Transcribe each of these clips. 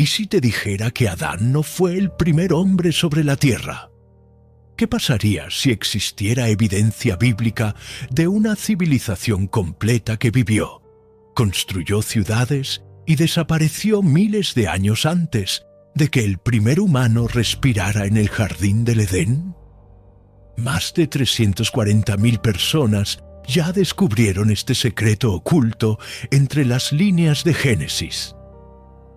¿Y si te dijera que Adán no fue el primer hombre sobre la tierra? ¿Qué pasaría si existiera evidencia bíblica de una civilización completa que vivió, construyó ciudades y desapareció miles de años antes de que el primer humano respirara en el jardín del Edén? Más de 340.000 personas ya descubrieron este secreto oculto entre las líneas de Génesis.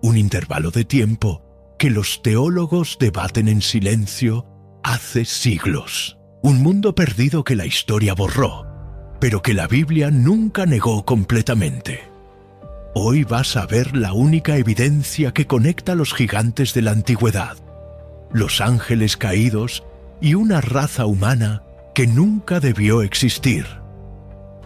Un intervalo de tiempo que los teólogos debaten en silencio hace siglos. Un mundo perdido que la historia borró, pero que la Biblia nunca negó completamente. Hoy vas a ver la única evidencia que conecta a los gigantes de la antigüedad, los ángeles caídos y una raza humana que nunca debió existir.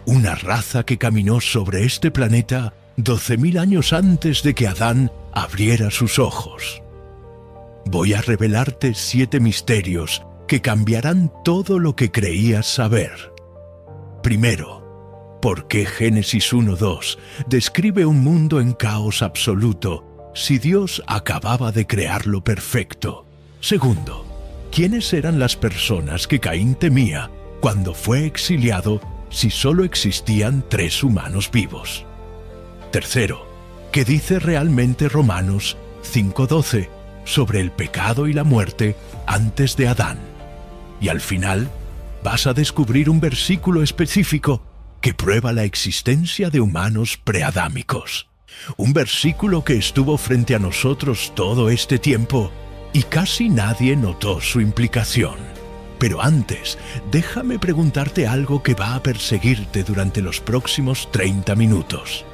Una raza que caminó sobre este planeta 12.000 años antes de que Adán abriera sus ojos. Voy a revelarte 7 misterios que cambiarán todo lo que creías saber. Primero, ¿por qué Génesis 1:2 describe un mundo en caos absoluto si Dios acababa de crearlo perfecto? Segundo, ¿quiénes eran las personas que Caín temía cuando fue exiliado si solo existían 3 humanos vivos? Tercero, ¿qué dice realmente Romanos 5:12 sobre el pecado y la muerte antes de Adán? Y al final, vas a descubrir un versículo específico que prueba la existencia de humanos preadámicos. Un versículo que estuvo frente a nosotros todo este tiempo y casi nadie notó su implicación. Pero antes, déjame preguntarte algo que va a perseguirte durante los próximos 30 minutos.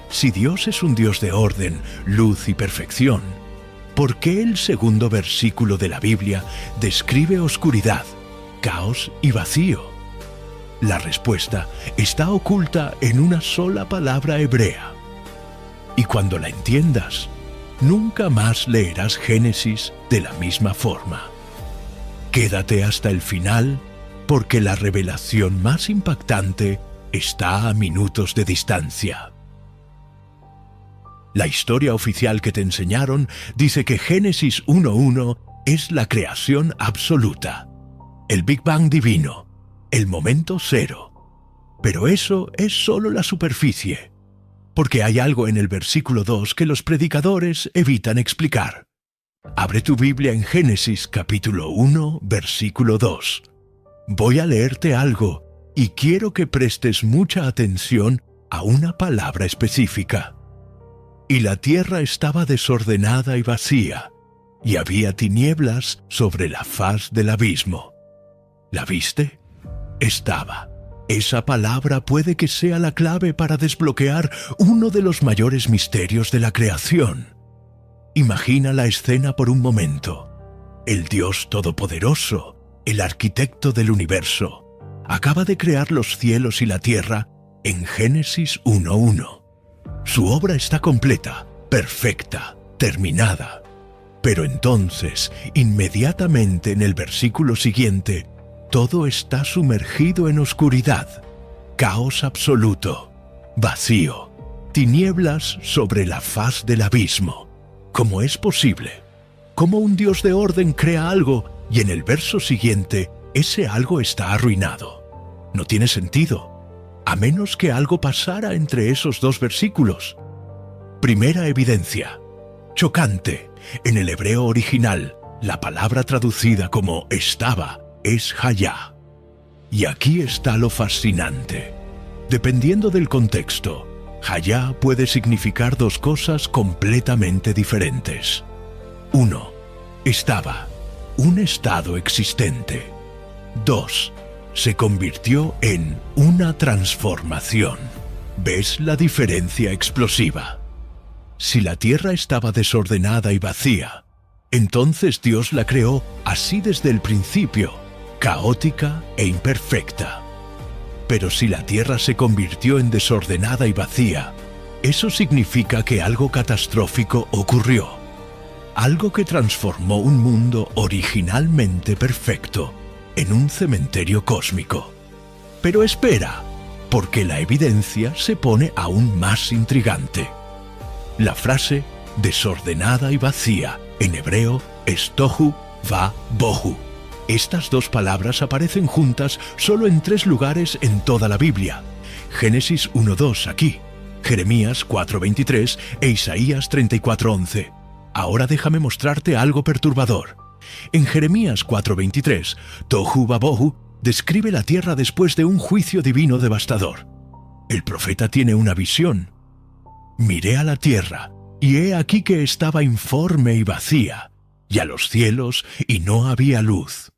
Si Dios es un Dios de orden, luz y perfección, ¿por qué el segundo versículo de la Biblia describe oscuridad, caos y vacío? La respuesta está oculta en una sola palabra hebrea. Y cuando la entiendas, nunca más leerás Génesis de la misma forma. Quédate hasta el final, porque la revelación más impactante está a minutos de distancia. La historia oficial que te enseñaron dice que Génesis 1:1 es la creación absoluta, el Big Bang divino, el momento cero. Pero eso es solo la superficie, porque hay algo en el versículo 2 que los predicadores evitan explicar. Abre tu Biblia en Génesis capítulo 1, versículo 2. Voy a leerte algo y quiero que prestes mucha atención a una palabra específica. Y la tierra estaba desordenada y vacía, y había tinieblas sobre la faz del abismo. ¿La viste? Estaba. Esa palabra puede que sea la clave para desbloquear uno de los mayores misterios de la creación. Imagina la escena por un momento. El Dios Todopoderoso, el arquitecto del universo, acaba de crear los cielos y la tierra en Génesis 1:1. Su obra está completa, perfecta, terminada. Pero entonces, inmediatamente en el versículo siguiente, todo está sumergido en oscuridad, caos absoluto, vacío, tinieblas sobre la faz del abismo. ¿Cómo es posible? ¿Cómo un Dios de orden crea algo y en el verso siguiente ese algo está arruinado? No tiene sentido, a menos que algo pasara entre esos dos versículos. Primera evidencia. Chocante. En el hebreo original, la palabra traducida como estaba es hayá. Y aquí está lo fascinante. Dependiendo del contexto, hayá puede significar dos cosas completamente diferentes. 1. Estaba, un estado existente. 2. Se convirtió en una transformación. ¿Ves la diferencia explosiva? Si la tierra estaba desordenada y vacía, entonces Dios la creó así desde el principio, caótica e imperfecta. Pero si la tierra se convirtió en desordenada y vacía, eso significa que algo catastrófico ocurrió. Algo que transformó un mundo originalmente perfecto en un cementerio cósmico. Pero espera, porque la evidencia se pone aún más intrigante. La frase desordenada y vacía. En hebreo es tohu va bohu. Estas dos palabras aparecen juntas solo en 3 lugares en toda la Biblia. Génesis 1:2 aquí, Jeremías 4:23 e Isaías 34:11. Ahora déjame mostrarte algo perturbador. En Jeremías 4:23, tohu va bohu describe la tierra después de un juicio divino devastador. El profeta tiene una visión. Miré a la tierra, y he aquí que estaba informe y vacía, y a los cielos, y no había luz.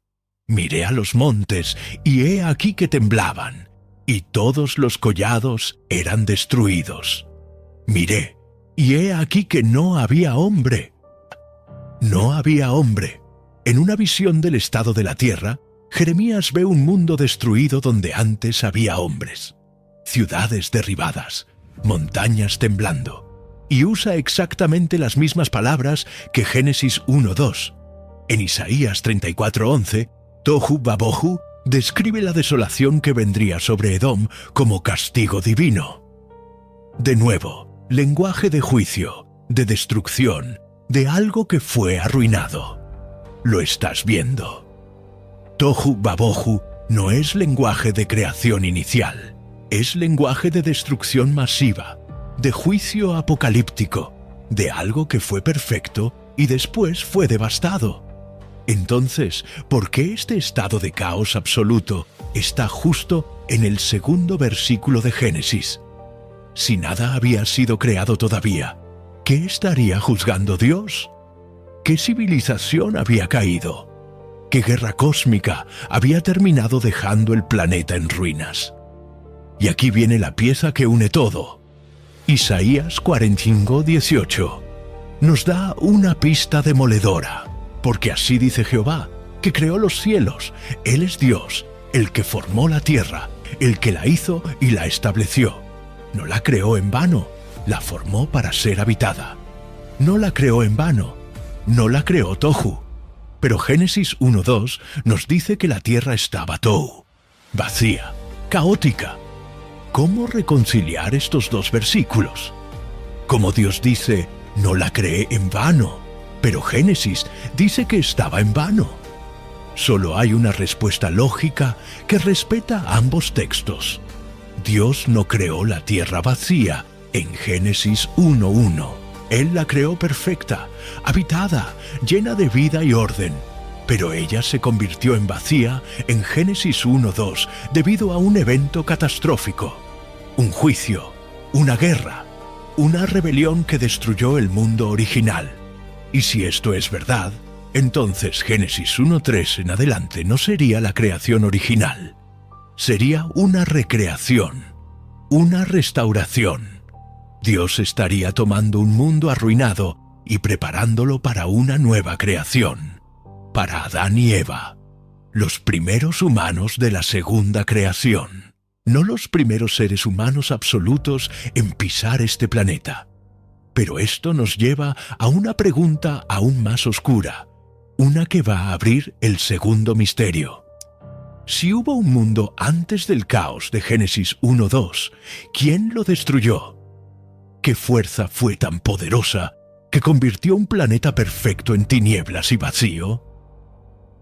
Miré a los montes, y he aquí que temblaban, y todos los collados eran destruidos. Miré, y he aquí que no había hombre. No había hombre. En una visión del estado de la tierra, Jeremías ve un mundo destruido donde antes había hombres, ciudades derribadas, montañas temblando, y usa exactamente las mismas palabras que Génesis 1:2. En Isaías 34:11, tohu va bohu describe la desolación que vendría sobre Edom como castigo divino. De nuevo, lenguaje de juicio, de destrucción, de algo que fue arruinado. Lo estás viendo. Tohu va bohu no es lenguaje de creación inicial, es lenguaje de destrucción masiva, de juicio apocalíptico, de algo que fue perfecto y después fue devastado. Entonces, ¿por qué este estado de caos absoluto está justo en el 2º versículo de Génesis? Si nada había sido creado todavía, ¿qué estaría juzgando Dios? ¿Qué civilización había caído? ¿Qué guerra cósmica había terminado dejando el planeta en ruinas? Y aquí viene la pieza que une todo. Isaías 45:18 nos da una pista demoledora, porque así dice Jehová, que creó los cielos. Él es Dios, el que formó la tierra, el que la hizo y la estableció. No la creó en vano, la formó para ser habitada. No la creó en vano, no la creó tohu. Pero Génesis 1:2 nos dice que la tierra estaba tohu, vacía, caótica. ¿Cómo reconciliar estos dos versículos? Como Dios dice, no la creé en vano, pero Génesis dice que estaba en vano. Solo hay una respuesta lógica que respeta ambos textos. Dios no creó la tierra vacía en Génesis 1:1. Él la creó perfecta, habitada, llena de vida y orden. Pero ella se convirtió en vacía en Génesis 1:2 debido a un evento catastrófico. Un juicio, una guerra, una rebelión que destruyó el mundo original. Y si esto es verdad, entonces Génesis 1:3 en adelante no sería la creación original. Sería una recreación, una restauración. Dios estaría tomando un mundo arruinado y preparándolo para una nueva creación, para Adán y Eva, los primeros humanos de la segunda creación, no los primeros seres humanos absolutos en pisar este planeta. Pero esto nos lleva a una pregunta aún más oscura, una que va a abrir el segundo misterio. Si hubo un mundo antes del caos de Génesis 1:2, ¿quién lo destruyó? ¿Qué fuerza fue tan poderosa que convirtió un planeta perfecto en tinieblas y vacío?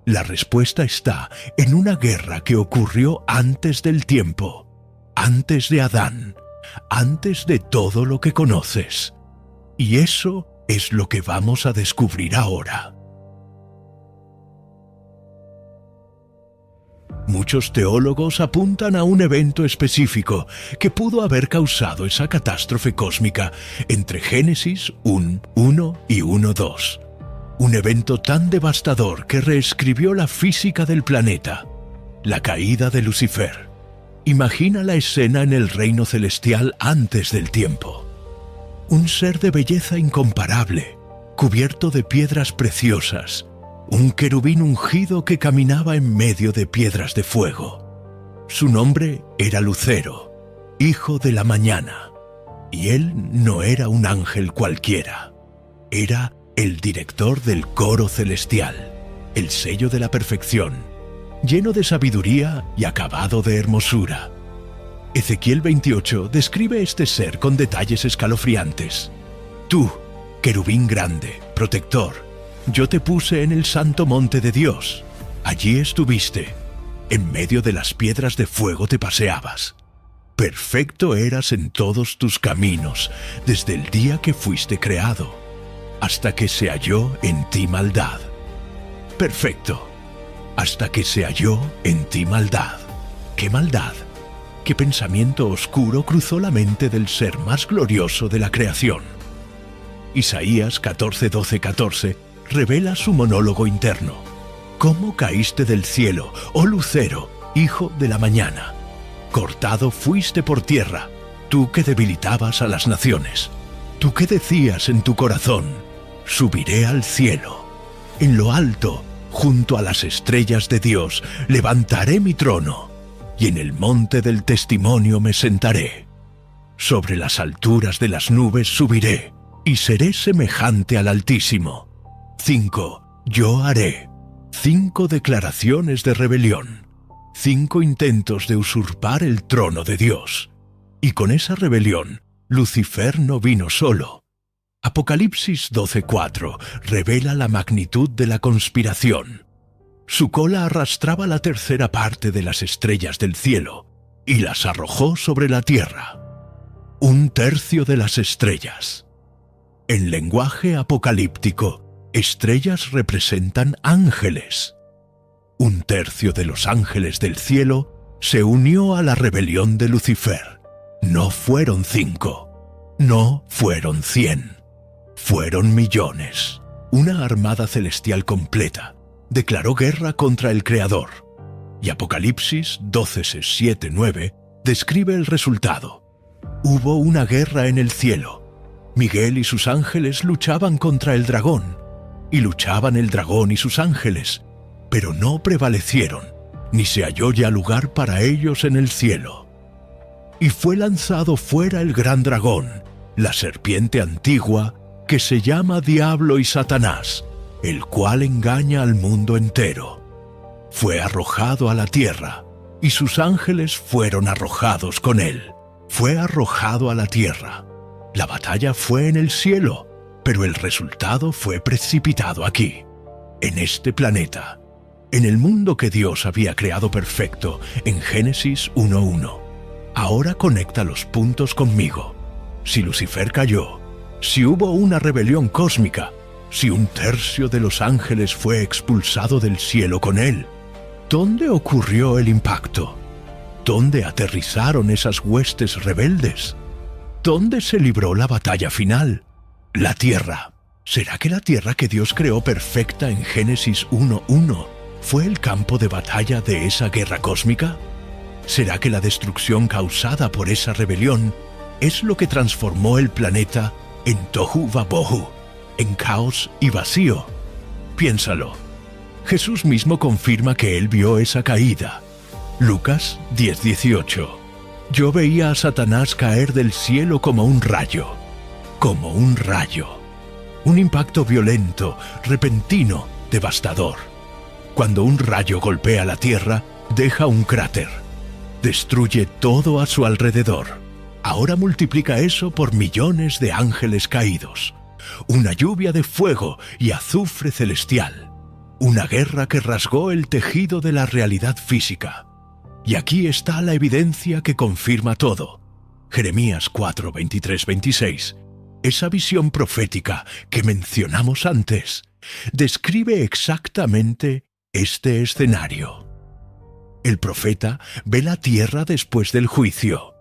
La respuesta está en una guerra que ocurrió antes del tiempo, antes de Adán, antes de todo lo que conoces. Y eso es lo que vamos a descubrir ahora. Muchos teólogos apuntan a un evento específico que pudo haber causado esa catástrofe cósmica entre Génesis 1:1 y 1:2. Un evento tan devastador que reescribió la física del planeta, la caída de Lucifer. Imagina la escena en el reino celestial antes del tiempo. Un ser de belleza incomparable, cubierto de piedras preciosas, un querubín ungido que caminaba en medio de piedras de fuego. Su nombre era Lucero, hijo de la mañana, y él no era un ángel cualquiera. Era el director del coro celestial, el sello de la perfección, lleno de sabiduría y acabado de hermosura. Ezequiel 28 describe este ser con detalles escalofriantes. Tú, querubín grande, protector, yo te puse en el santo monte de Dios. Allí estuviste. En medio de las piedras de fuego te paseabas. Perfecto eras en todos tus caminos, desde el día que fuiste creado, hasta que se halló en ti maldad. Perfecto, hasta que se halló en ti maldad. ¿Qué maldad? ¿Qué pensamiento oscuro cruzó la mente del ser más glorioso de la creación? Isaías 14:12-14 revela su monólogo interno. ¿Cómo caíste del cielo, oh lucero, hijo de la mañana? Cortado fuiste por tierra, tú que debilitabas a las naciones. Tú que decías en tu corazón, subiré al cielo. En lo alto, junto a las estrellas de Dios, levantaré mi trono, y en el monte del testimonio me sentaré. Sobre las alturas de las nubes subiré, y seré semejante al Altísimo. 5. Yo haré. 5 declaraciones de rebelión. 5 intentos de usurpar el trono de Dios. Y con esa rebelión, Lucifer no vino solo. Apocalipsis 12:4 revela la magnitud de la conspiración. Su cola arrastraba la tercera parte de las estrellas del cielo y las arrojó sobre la tierra. 1/3 de las estrellas. En lenguaje apocalíptico, estrellas representan ángeles. 1/3 de los ángeles del cielo se unió a la rebelión de Lucifer. No fueron 5, no fueron 100, fueron millones. Una armada celestial completa declaró guerra contra el Creador. Y Apocalipsis 12:7-9 describe el resultado. Hubo una guerra en el cielo. Miguel y sus ángeles luchaban contra el dragón, y luchaban el dragón y sus ángeles, pero no prevalecieron, ni se halló ya lugar para ellos en el cielo. Y fue lanzado fuera el gran dragón, la serpiente antigua, que se llama Diablo y Satanás, el cual engaña al mundo entero. Fue arrojado a la tierra, y sus ángeles fueron arrojados con él. Fue arrojado a la tierra. La batalla fue en el cielo, pero el resultado fue precipitado aquí, en este planeta, en el mundo que Dios había creado perfecto en Génesis 1:1. Ahora conecta los puntos conmigo. Si Lucifer cayó, si hubo una rebelión cósmica, si 1/3 de los ángeles fue expulsado del cielo con él, ¿dónde ocurrió el impacto? ¿Dónde aterrizaron esas huestes rebeldes? ¿Dónde se libró la batalla final? La tierra. ¿Será que la tierra que Dios creó perfecta en Génesis 1:1 fue el campo de batalla de esa guerra cósmica? ¿Será que la destrucción causada por esa rebelión es lo que transformó el planeta en Tohu Vabohu, en caos y vacío? Piénsalo. Jesús mismo confirma que él vio esa caída. Lucas 10:18. Yo veía a Satanás caer del cielo como un rayo. Como un rayo. Un impacto violento, repentino, devastador. Cuando un rayo golpea la tierra, deja un cráter. Destruye todo a su alrededor. Ahora multiplica eso por millones de ángeles caídos. Una lluvia de fuego y azufre celestial. Una guerra que rasgó el tejido de la realidad física. Y aquí está la evidencia que confirma todo. Jeremías 4:23-26. Esa visión profética que mencionamos antes describe exactamente este escenario. El profeta ve la tierra después del juicio.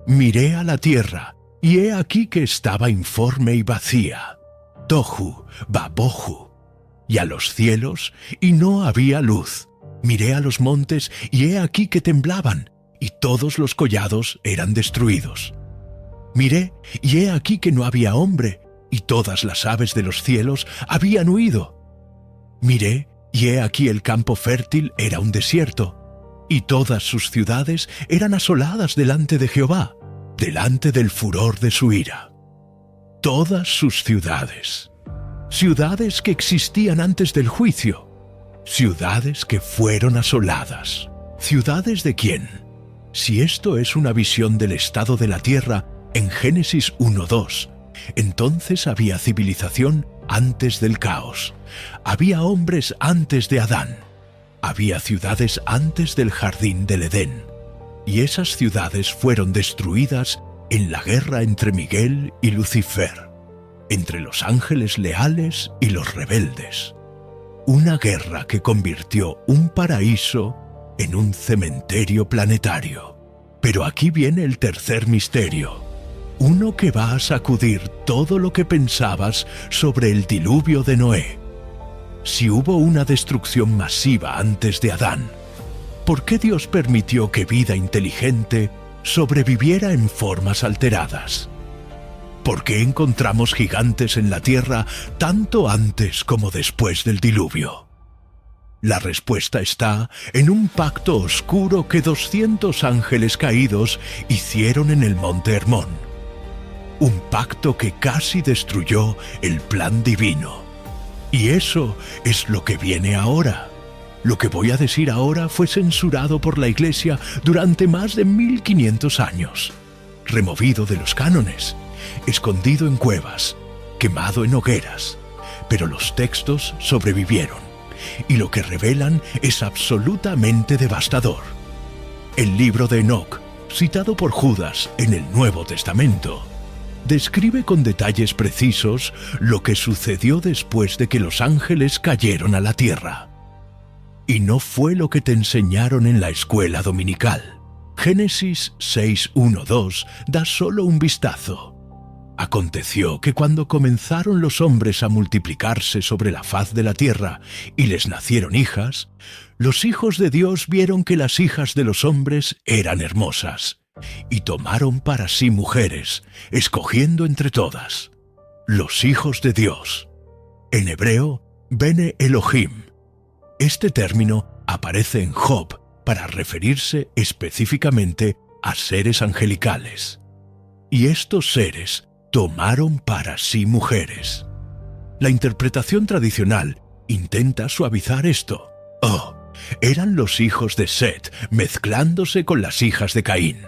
Miré a la tierra, y he aquí que estaba informe y vacía. Tohu Vabohu. Y a los cielos, y no había luz. Miré a los montes, y he aquí que temblaban, y todos los collados eran destruidos. Miré, y he aquí que no había hombre, y todas las aves de los cielos habían huido. Miré, y he aquí el campo fértil era un desierto, y todas sus ciudades eran asoladas delante de Jehová, delante del furor de su ira. Todas sus ciudades. Ciudades que existían antes del juicio. Ciudades que fueron asoladas. ¿Ciudades de quién? Si esto es una visión del estado de la tierra en Génesis 1:2, Entonces había civilización antes del caos. Había hombres antes de Adán. Había ciudades antes del jardín del Edén. Y esas ciudades fueron destruidas en la guerra entre Miguel y Lucifer, entre los ángeles leales y los rebeldes. Una guerra que convirtió un paraíso en un cementerio planetario. Pero aquí viene el tercer misterio, uno que va a sacudir todo lo que pensabas sobre el diluvio de Noé. Si hubo una destrucción masiva antes de Adán, ¿por qué Dios permitió que vida inteligente sobreviviera en formas alteradas? ¿Por qué encontramos gigantes en la Tierra tanto antes como después del diluvio? La respuesta está en un pacto oscuro que 200 ángeles caídos hicieron en el monte Hermón. Un pacto que casi destruyó el plan divino. Y eso es lo que viene ahora. Lo que voy a decir ahora fue censurado por la Iglesia durante más de 1500 años, removido de los cánones, escondido en cuevas, quemado en hogueras, pero los textos sobrevivieron, y lo que revelan es absolutamente devastador. El libro de Enoc, citado por Judas en el Nuevo Testamento, describe con detalles precisos lo que sucedió después de que los ángeles cayeron a la tierra. Y no fue lo que te enseñaron en la escuela dominical. Génesis 6:1-2 da solo un vistazo. Aconteció que cuando comenzaron los hombres a multiplicarse sobre la faz de la tierra y les nacieron hijas, los hijos de Dios vieron que las hijas de los hombres eran hermosas, y tomaron para sí mujeres, escogiendo entre todas. Los hijos de Dios. En hebreo, Bene Elohim. Este término aparece en Job para referirse específicamente a seres angelicales. Y estos seres tomaron para sí mujeres. La interpretación tradicional intenta suavizar esto. Oh, eran los hijos de Set mezclándose con las hijas de Caín.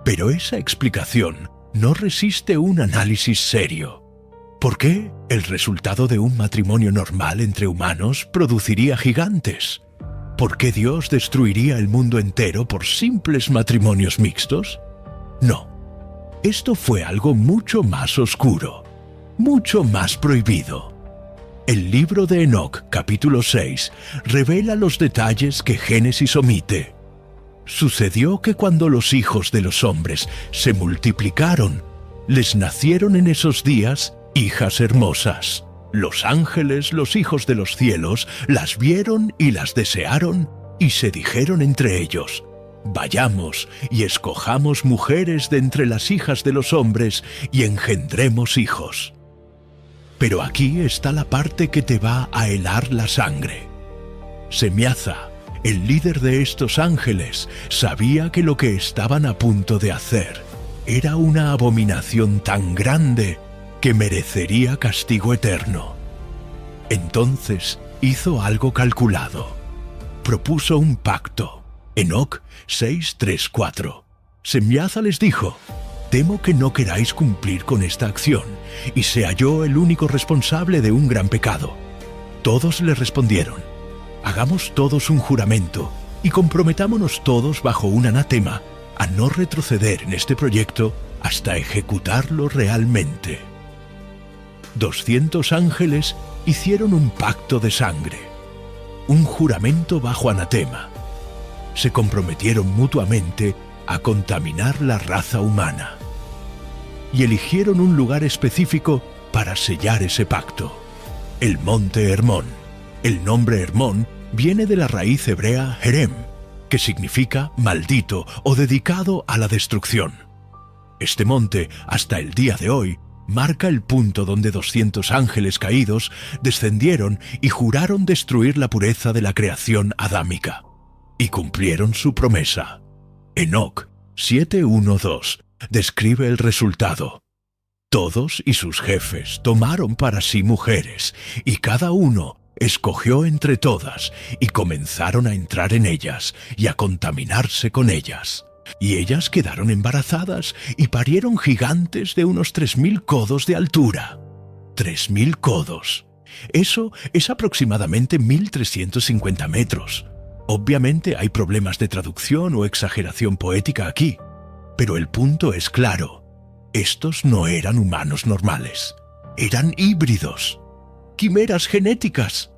Pero esa explicación no resiste un análisis serio. ¿Por qué el resultado de un matrimonio normal entre humanos produciría gigantes? ¿Por qué Dios destruiría el mundo entero por simples matrimonios mixtos? No. Esto fue algo mucho más oscuro, mucho más prohibido. El libro de Enoc, capítulo 6, revela los detalles que Génesis omite. Sucedió que cuando los hijos de los hombres se multiplicaron, les nacieron en esos días hijas hermosas. Los ángeles, los hijos de los cielos, las vieron y las desearon, y se dijeron entre ellos: vayamos y escojamos mujeres de entre las hijas de los hombres y engendremos hijos. Pero aquí está la parte que te va a helar la sangre. Semiaza, el líder de estos ángeles, sabía que lo que estaban a punto de hacer era una abominación tan grande que merecería castigo eterno. Entonces hizo algo calculado. Propuso un pacto. Enoc 6:3-4. Semiaza les dijo: temo que no queráis cumplir con esta acción, y sea yo el único responsable de un gran pecado. Todos le respondieron: hagamos todos un juramento, y comprometámonos todos bajo un anatema a no retroceder en este proyecto hasta ejecutarlo realmente. 200 ángeles hicieron un pacto de sangre, un juramento bajo anatema. Se comprometieron mutuamente a contaminar la raza humana. Y eligieron un lugar específico para sellar ese pacto: el monte Hermón. El nombre Hermón viene de la raíz hebrea Herem, que significa maldito o dedicado a la destrucción. Este monte, hasta el día de hoy, marca el punto donde 200 ángeles caídos descendieron y juraron destruir la pureza de la creación adámica. Y cumplieron su promesa. Enoc 7:1-2 describe el resultado. Todos y sus jefes tomaron para sí mujeres, y cada uno escogió entre todas, y comenzaron a entrar en ellas y a contaminarse con ellas. y ellas quedaron embarazadas y parieron gigantes de unos 3000 codos de altura. 3000 codos. Eso es aproximadamente 1350 metros. Obviamente hay problemas de traducción o exageración poética aquí, pero el punto es claro. Estos no eran humanos normales. Eran híbridos. Quimeras genéticas.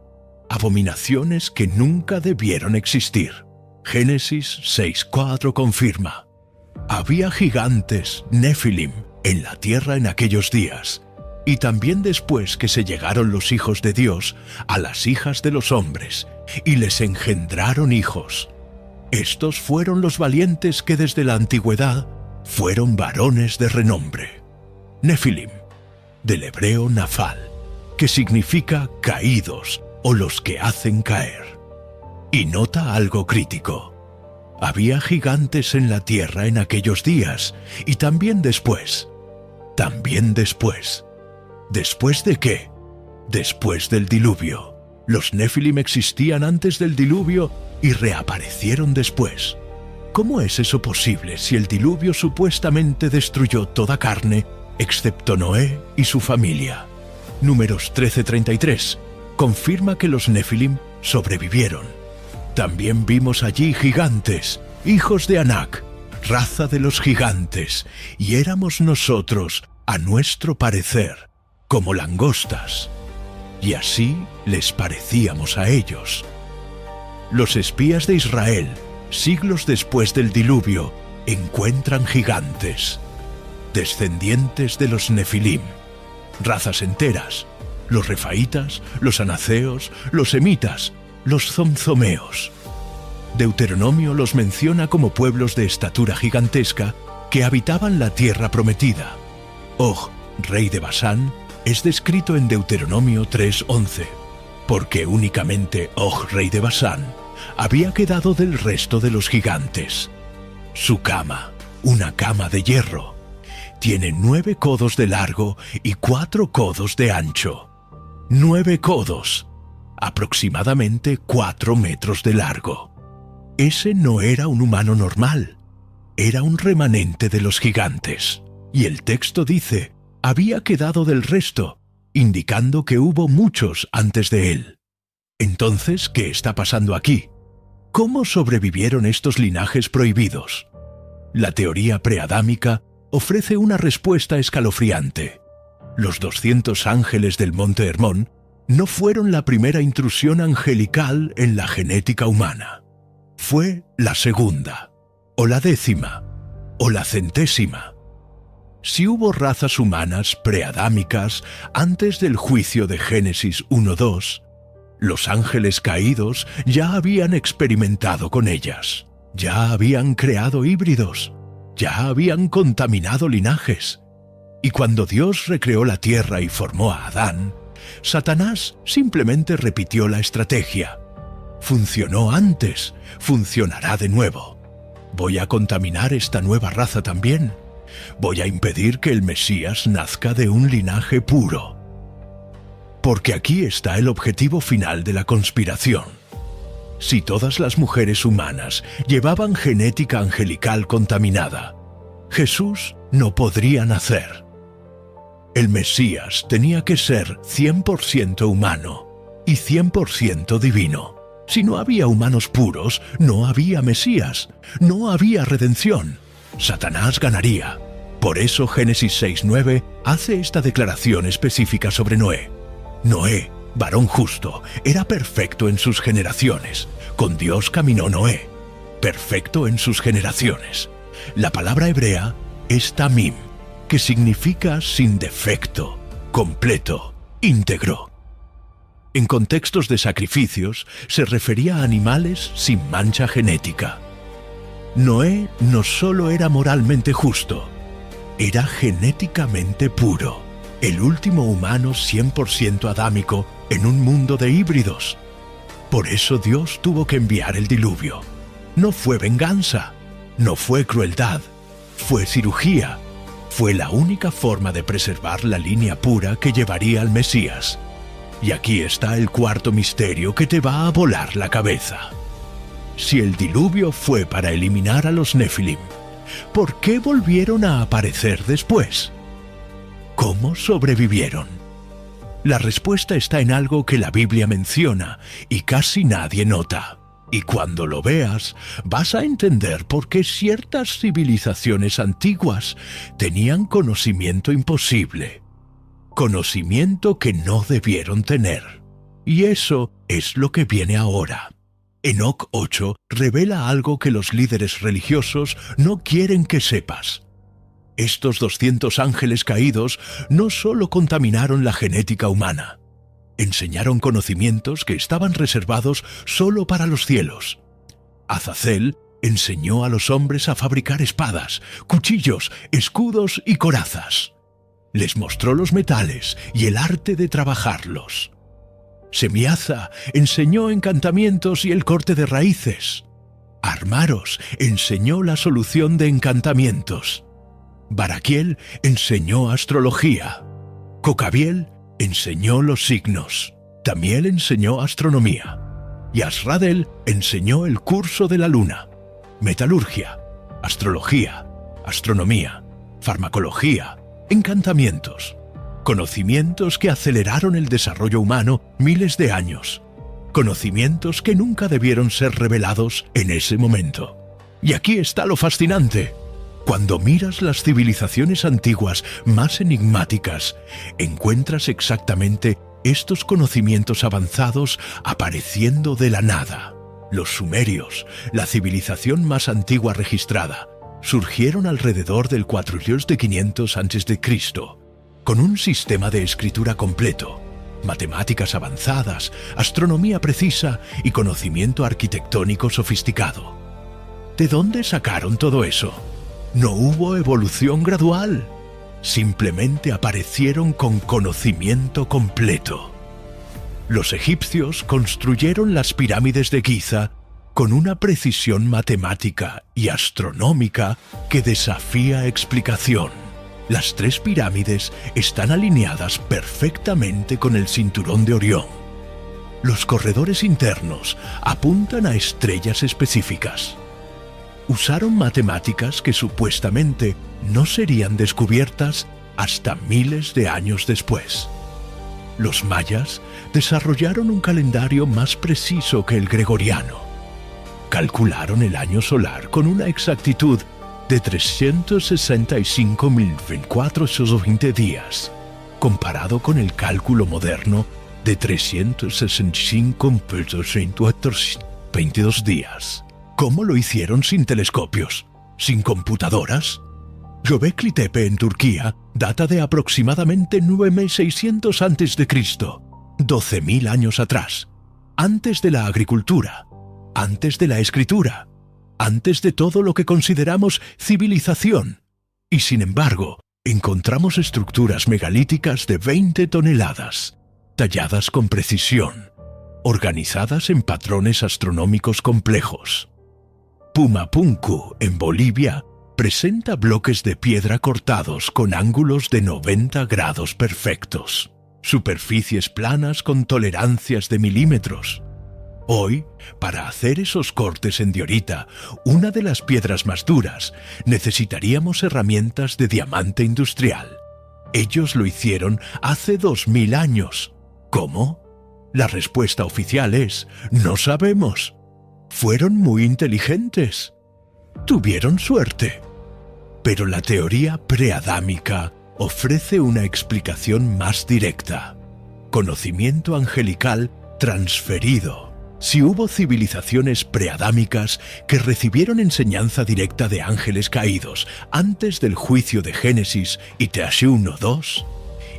Abominaciones que nunca debieron existir. Génesis 6:4 confirma. Había gigantes, Nefilim, en la tierra en aquellos días, y también después que se llegaron los hijos de Dios a las hijas de los hombres, y les engendraron hijos. Estos fueron los valientes que desde la antigüedad fueron varones de renombre. Nefilim, del hebreo Nafal, que significa caídos o los que hacen caer. Y nota algo crítico. Había gigantes en la tierra en aquellos días, y también después. También después. ¿Después de qué? Después del diluvio. Los Nefilim existían antes del diluvio y reaparecieron después. ¿Cómo es eso posible si el diluvio supuestamente destruyó toda carne, excepto Noé y su familia? Números 13:33 confirma que los Nefilim sobrevivieron. También vimos allí gigantes, hijos de Anak, raza de los gigantes, y éramos nosotros, a nuestro parecer, como langostas, y así les parecíamos a ellos. Los espías de Israel, siglos después del diluvio, encuentran gigantes, descendientes de los Nefilim, razas enteras, los refaitas, los anaceos, los semitas, los zomzomeos. Deuteronomio los menciona como pueblos de estatura gigantesca que habitaban la tierra prometida. Og, rey de Basán, es descrito en Deuteronomio 3:11, porque únicamente Og, rey de Basán, había quedado del resto de los gigantes. Su cama, una cama de hierro, tiene 9 codos de largo y 4 codos de ancho. 9 codos, aproximadamente 4 metros de largo. Ese no era un humano normal, era un remanente de los gigantes. Y el texto dice, había quedado del resto, indicando que hubo muchos antes de él. Entonces, ¿qué está pasando aquí? ¿Cómo sobrevivieron estos linajes prohibidos? La teoría preadámica ofrece una respuesta escalofriante. Los 200 ángeles del Monte Hermón no fueron la primera intrusión angelical en la genética humana. Fue la segunda, o la 10ª, o la 100ª. Si hubo razas humanas preadámicas antes del juicio de Génesis 1:2, los ángeles caídos ya habían experimentado con ellas, ya habían creado híbridos, ya habían contaminado linajes. Y cuando Dios recreó la tierra y formó a Adán, Satanás simplemente repitió la estrategia. Funcionó antes, funcionará de nuevo. Voy a contaminar esta nueva raza también. Voy a impedir que el Mesías nazca de un linaje puro. Porque aquí está el objetivo final de la conspiración. Si todas las mujeres humanas llevaban genética angelical contaminada, Jesús no podría nacer. El Mesías tenía que ser 100% humano y 100% divino. Si no había humanos puros, no había Mesías, no había redención. Satanás ganaría. Por eso Génesis 6:9 hace esta declaración específica sobre Noé. Noé, varón justo, era perfecto en sus generaciones. Con Dios caminó Noé, perfecto en sus generaciones. La palabra hebrea es tamim, que significa sin defecto, completo, íntegro. En contextos de sacrificios se refería a animales sin mancha genética. Noé no solo era moralmente justo, era genéticamente puro, el último humano 100% adámico en un mundo de híbridos. Por eso Dios tuvo que enviar el diluvio. No fue venganza, no fue crueldad, fue cirugía. Fue la única forma de preservar la línea pura que llevaría al Mesías. Y aquí está el cuarto misterio que te va a volar la cabeza. Si el diluvio fue para eliminar a los Nefilim, ¿por qué volvieron a aparecer después? ¿Cómo sobrevivieron? La respuesta está en algo que la Biblia menciona y casi nadie nota. Y cuando lo veas, vas a entender por qué ciertas civilizaciones antiguas tenían conocimiento imposible. Conocimiento que no debieron tener. Y eso es lo que viene ahora. Enoc 8 revela algo que los líderes religiosos no quieren que sepas. Estos 200 ángeles caídos no solo contaminaron la genética humana, enseñaron conocimientos que estaban reservados solo para los cielos. Azazel enseñó a los hombres a fabricar espadas, cuchillos, escudos y corazas. Les mostró los metales y el arte de trabajarlos. Semiaza enseñó encantamientos y el corte de raíces. Armaros enseñó la solución de encantamientos. Baraquiel enseñó astrología. Cocabiel enseñó los signos. Tamiel enseñó astronomía. Y Asradel enseñó el curso de la luna. Metalurgia, astrología, astronomía, farmacología, encantamientos. Conocimientos que aceleraron el desarrollo humano miles de años. Conocimientos que nunca debieron ser revelados en ese momento. Y aquí está lo fascinante. Cuando miras las civilizaciones antiguas más enigmáticas, encuentras exactamente estos conocimientos avanzados apareciendo de la nada. Los sumerios, la civilización más antigua registrada, surgieron alrededor del 4500 a.C., con un sistema de escritura completo, matemáticas avanzadas, astronomía precisa y conocimiento arquitectónico sofisticado. ¿De dónde sacaron todo eso? No hubo evolución gradual. Simplemente aparecieron con conocimiento completo. Los egipcios construyeron las pirámides de Giza con una precisión matemática y astronómica que desafía explicación. Las 3 pirámides están alineadas perfectamente con el cinturón de Orión. Los corredores internos apuntan a estrellas específicas. Usaron matemáticas que supuestamente no serían descubiertas hasta miles de años después. Los mayas desarrollaron un calendario más preciso que el gregoriano. Calcularon el año solar con una exactitud de 365.420 días, comparado con el cálculo moderno de 365.422 días. ¿Cómo lo hicieron sin telescopios? ¿Sin computadoras? Göbekli Tepe en Turquía data de aproximadamente 9600 a.C., 12.000 años atrás, antes de la agricultura, antes de la escritura, antes de todo lo que consideramos civilización. Y sin embargo, encontramos estructuras megalíticas de 20 toneladas, talladas con precisión, organizadas en patrones astronómicos complejos. Pumapunku, en Bolivia, presenta bloques de piedra cortados con ángulos de 90 grados perfectos, superficies planas con tolerancias de milímetros. Hoy, para hacer esos cortes en diorita, una de las piedras más duras, necesitaríamos herramientas de diamante industrial. Ellos lo hicieron hace 2000 años. ¿Cómo? La respuesta oficial es: no sabemos. Fueron muy inteligentes. Tuvieron suerte. Pero la teoría preadámica ofrece una explicación más directa. Conocimiento angelical transferido. Si hubo civilizaciones preadámicas que recibieron enseñanza directa de ángeles caídos antes del juicio de Génesis y Teashiuno 2,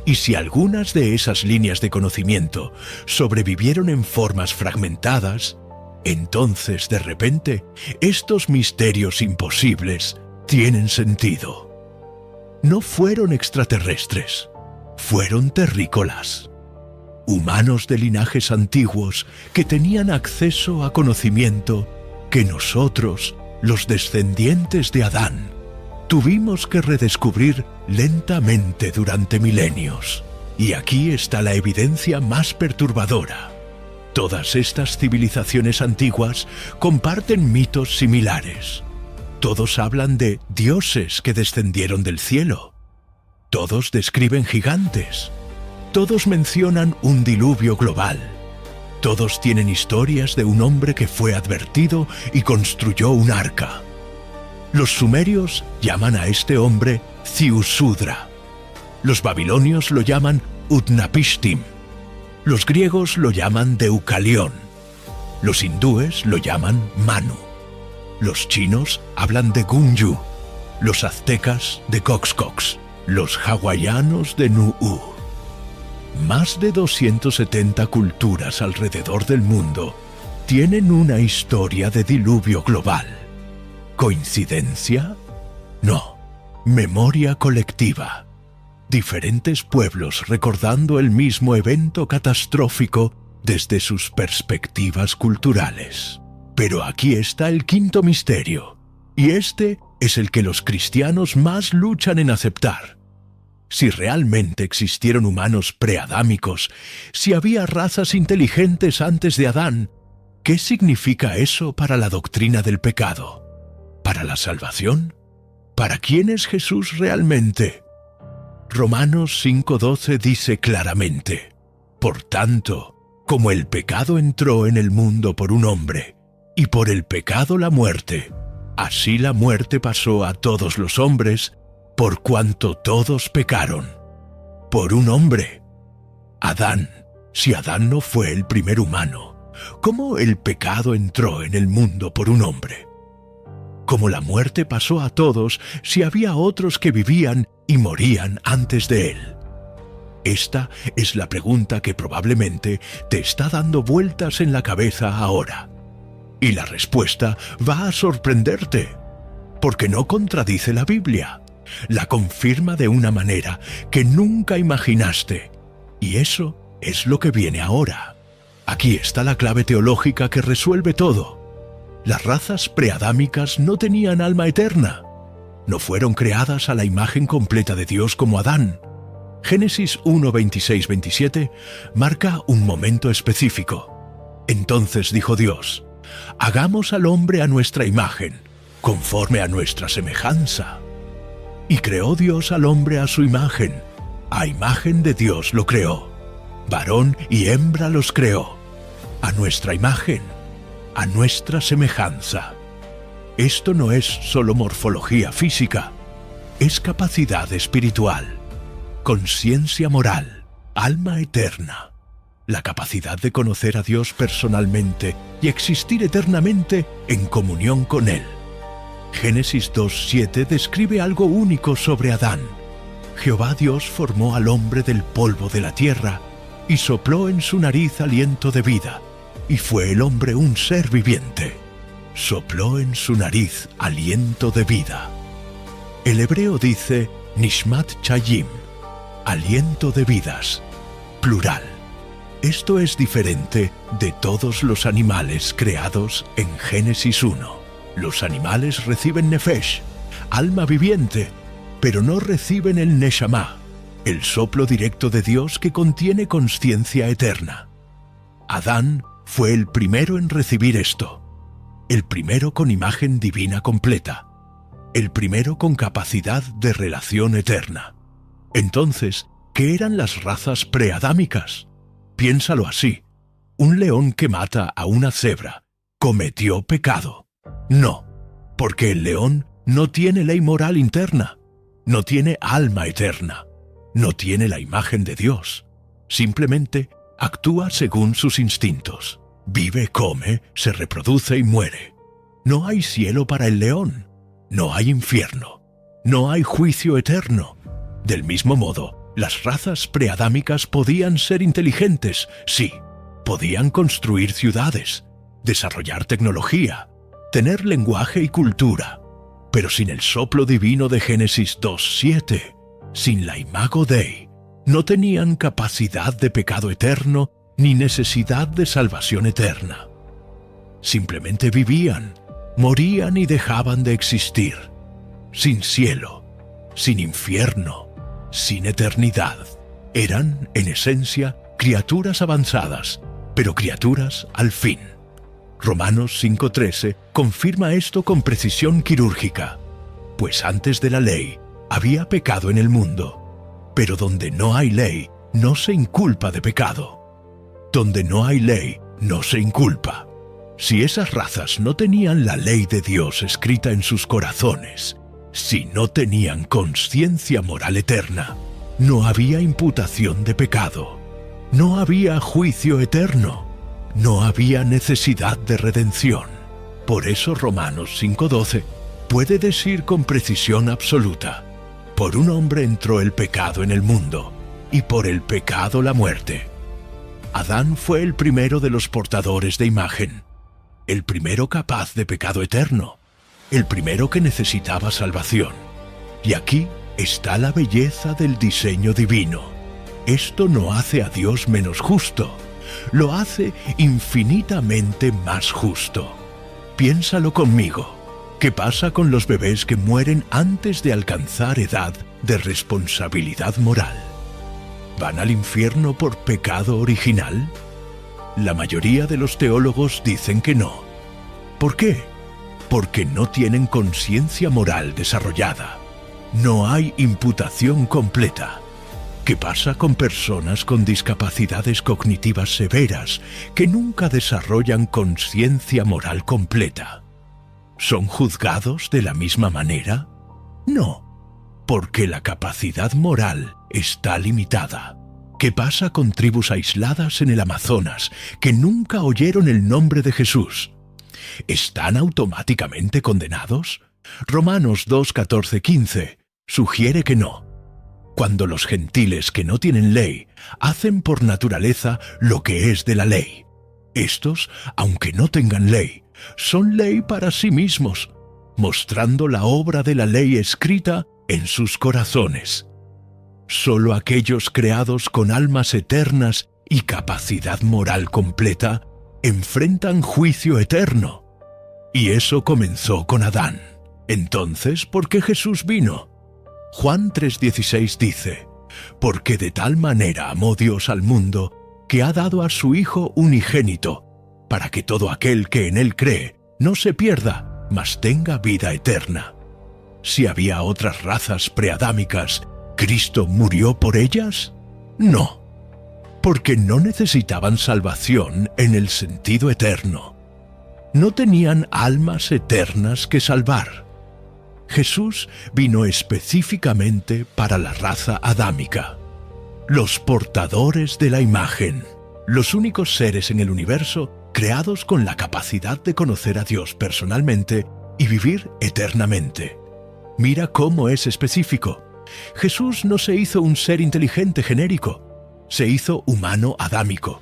y si algunas de esas líneas de conocimiento sobrevivieron en formas fragmentadas, entonces de repente estos misterios imposibles tienen sentido. No fueron extraterrestres, fueron terrícolas. Humanos de linajes antiguos que tenían acceso a conocimiento que nosotros, los descendientes de Adán, tuvimos que redescubrir lentamente durante milenios. Y aquí está la evidencia más perturbadora. Todas estas civilizaciones antiguas comparten mitos similares. Todos hablan de dioses que descendieron del cielo. Todos describen gigantes. Todos mencionan un diluvio global. Todos tienen historias de un hombre que fue advertido y construyó un arca. Los sumerios llaman a este hombre Ziusudra. Los babilonios lo llaman Utnapishtim. Los griegos lo llaman Deucalión. Los hindúes lo llaman Manu. Los chinos hablan de Gunyu. Los aztecas de Coxcox. Los hawaianos de Nu'u. Más de 270 culturas alrededor del mundo tienen una historia de diluvio global. ¿Coincidencia? No. Memoria colectiva. Diferentes pueblos recordando el mismo evento catastrófico desde sus perspectivas culturales. Pero aquí está el quinto misterio, y este es el que los cristianos más luchan en aceptar. Si realmente existieron humanos preadámicos, si había razas inteligentes antes de Adán, ¿qué significa eso para la doctrina del pecado? ¿Para la salvación? ¿Para quién es Jesús realmente? Romanos 5:12 dice claramente: por tanto, como el pecado entró en el mundo por un hombre, y por el pecado la muerte, así la muerte pasó a todos los hombres, por cuanto todos pecaron. Por un hombre. Adán. Si Adán no fue el primer humano, ¿cómo el pecado entró en el mundo por un hombre? ¿Cómo la muerte pasó a todos si había otros que vivían y morían antes de él? Esta es la pregunta que probablemente te está dando vueltas en la cabeza ahora. Y la respuesta va a sorprenderte, porque no contradice la Biblia. La confirma de una manera que nunca imaginaste. Y eso es lo que viene ahora. Aquí está la clave teológica que resuelve todo. Las razas preadámicas no tenían alma eterna. No fueron creadas a la imagen completa de Dios como Adán. Génesis 1:26-27 marca un momento específico. Entonces dijo Dios: hagamos al hombre a nuestra imagen, conforme a nuestra semejanza. Y creó Dios al hombre a su imagen. A imagen de Dios lo creó. Varón y hembra los creó. A nuestra imagen, a nuestra semejanza. Esto no es solo morfología física, es capacidad espiritual, conciencia moral, alma eterna, la capacidad de conocer a Dios personalmente y existir eternamente en comunión con Él. Génesis 2:7 describe algo único sobre Adán. Jehová Dios formó al hombre del polvo de la tierra y sopló en su nariz aliento de vida, y fue el hombre un ser viviente. Sopló en su nariz aliento de vida. El hebreo dice Nishmat Chayim, aliento de vidas, plural. Esto es diferente de todos los animales creados en Génesis 1. Los animales reciben nefesh, alma viviente, pero no reciben el neshama, el soplo directo de Dios que contiene consciencia eterna. Adán fue el primero en recibir esto, el primero con imagen divina completa, el primero con capacidad de relación eterna. Entonces, ¿qué eran las razas preadámicas? Piénsalo así: un león que mata a una cebra cometió pecado. No, porque el león no tiene ley moral interna, no tiene alma eterna, no tiene la imagen de Dios. Simplemente actúa según sus instintos. Vive, come, se reproduce y muere. No hay cielo para el león, no hay infierno, no hay juicio eterno. Del mismo modo, las razas preadámicas podían ser inteligentes, sí, podían construir ciudades, desarrollar tecnología, tener lenguaje y cultura, pero sin el soplo divino de Génesis 2:7, sin la imago Dei, no tenían capacidad de pecado eterno ni necesidad de salvación eterna. Simplemente vivían, morían y dejaban de existir, sin cielo, sin infierno, sin eternidad. Eran, en esencia, criaturas avanzadas, pero criaturas al fin. Romanos 5:13 confirma esto con precisión quirúrgica. Pues antes de la ley había pecado en el mundo, pero donde no hay ley no se inculpa de pecado. Donde no hay ley no se inculpa. Si esas razas no tenían la ley de Dios escrita en sus corazones, si no tenían conciencia moral eterna, no había imputación de pecado, no había juicio eterno, no había necesidad de redención. Por eso Romanos 5:12 puede decir con precisión absoluta: por un hombre entró el pecado en el mundo, y por el pecado la muerte. Adán fue el primero de los portadores de imagen, el primero capaz de pecado eterno, el primero que necesitaba salvación. Y aquí está la belleza del diseño divino. Esto no hace a Dios menos justo, lo hace infinitamente más justo. Piénsalo conmigo. ¿Qué pasa con los bebés que mueren antes de alcanzar edad de responsabilidad moral? ¿Van al infierno por pecado original? La mayoría de los teólogos dicen que no. ¿Por qué? Porque no tienen conciencia moral desarrollada. No hay imputación completa. ¿Qué pasa con personas con discapacidades cognitivas severas que nunca desarrollan conciencia moral completa? ¿Son juzgados de la misma manera? No, porque la capacidad moral está limitada. ¿Qué pasa con tribus aisladas en el Amazonas que nunca oyeron el nombre de Jesús? ¿Están automáticamente condenados? Romanos 2:14-15 sugiere que no. Cuando los gentiles que no tienen ley hacen por naturaleza lo que es de la ley, estos, aunque no tengan ley, son ley para sí mismos, mostrando la obra de la ley escrita en sus corazones. Solo aquellos creados con almas eternas y capacidad moral completa enfrentan juicio eterno. Y eso comenzó con Adán. Entonces, ¿por qué Jesús vino? Juan 3:16 dice: porque de tal manera amó Dios al mundo, que ha dado a su Hijo unigénito, para que todo aquel que en él cree no se pierda, mas tenga vida eterna. Si había otras razas preadámicas, ¿Cristo murió por ellas? No, porque no necesitaban salvación en el sentido eterno. No tenían almas eternas que salvar. Jesús vino específicamente para la raza adámica, los portadores de la imagen, los únicos seres en el universo creados con la capacidad de conocer a Dios personalmente y vivir eternamente. Mira cómo es específico. Jesús no se hizo un ser inteligente genérico, se hizo humano adámico,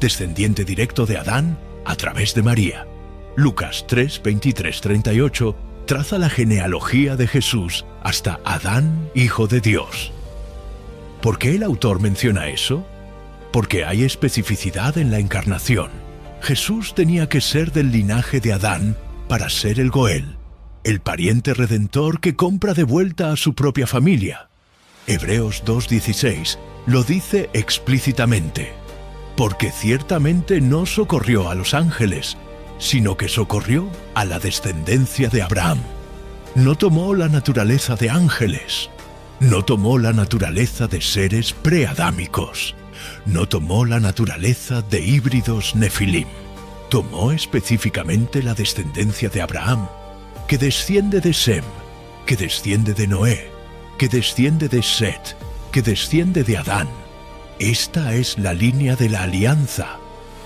descendiente directo de Adán a través de María. Lucas 3:23-38 traza la genealogía de Jesús hasta Adán, hijo de Dios. ¿Por qué el autor menciona eso? Porque hay especificidad en la encarnación. Jesús tenía que ser del linaje de Adán para ser el Goel, el pariente redentor que compra de vuelta a su propia familia. Hebreos 2:16 lo dice explícitamente: porque ciertamente no socorrió a los ángeles, sino que socorrió a la descendencia de Abraham. No tomó la naturaleza de ángeles, no tomó la naturaleza de seres preadámicos, no tomó la naturaleza de híbridos nefilim. Tomó específicamente la descendencia de Abraham, que desciende de Sem, que desciende de Noé, que desciende de Set, que desciende de Adán. Esta es la línea de la alianza,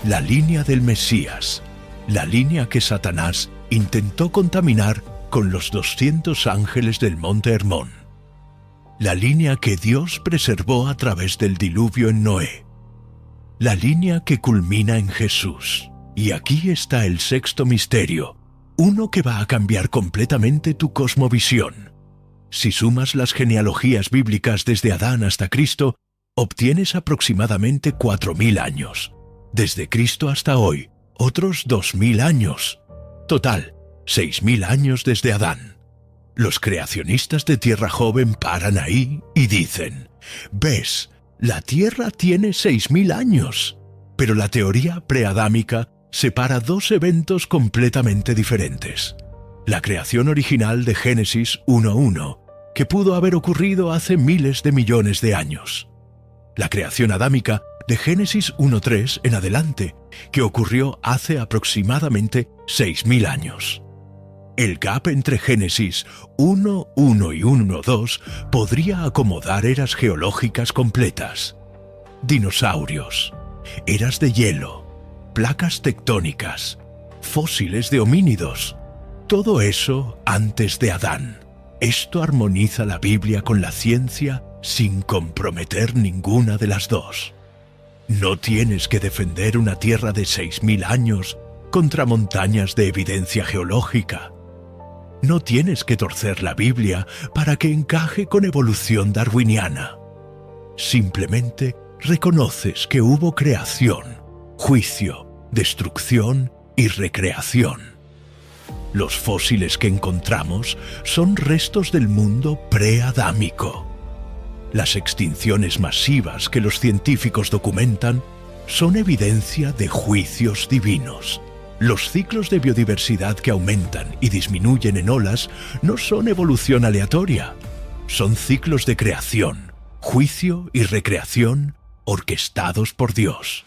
la línea del Mesías, la línea que Satanás intentó contaminar con los 200 ángeles del monte Hermón. La línea que Dios preservó a través del diluvio en Noé. La línea que culmina en Jesús. Y aquí está el sexto misterio, uno que va a cambiar completamente tu cosmovisión. Si sumas las genealogías bíblicas desde Adán hasta Cristo, obtienes aproximadamente 4000 años. Desde Cristo hasta hoy, otros 2000 años. Total, 6000 años desde Adán. Los creacionistas de Tierra Joven paran ahí y dicen: ¿ves? La Tierra tiene 6000 años. Pero la teoría preadámica separa dos eventos completamente diferentes. La creación original de Génesis 1:1, que pudo haber ocurrido hace miles de millones de años. La creación adámica de Génesis 1:3 en adelante, que ocurrió hace aproximadamente 6.000 años. El gap entre Génesis 1:1 y 1:2 podría acomodar eras geológicas completas. Dinosaurios, eras de hielo, placas tectónicas, fósiles de homínidos. Todo eso antes de Adán. Esto armoniza la Biblia con la ciencia sin comprometer ninguna de las dos. No tienes que defender una tierra de 6.000 años contra montañas de evidencia geológica. No tienes que torcer la Biblia para que encaje con evolución darwiniana. Simplemente reconoces que hubo creación, juicio, destrucción y recreación. Los fósiles que encontramos son restos del mundo preadámico. Las extinciones masivas que los científicos documentan son evidencia de juicios divinos. Los ciclos de biodiversidad que aumentan y disminuyen en olas no son evolución aleatoria. Son ciclos de creación, juicio y recreación orquestados por Dios.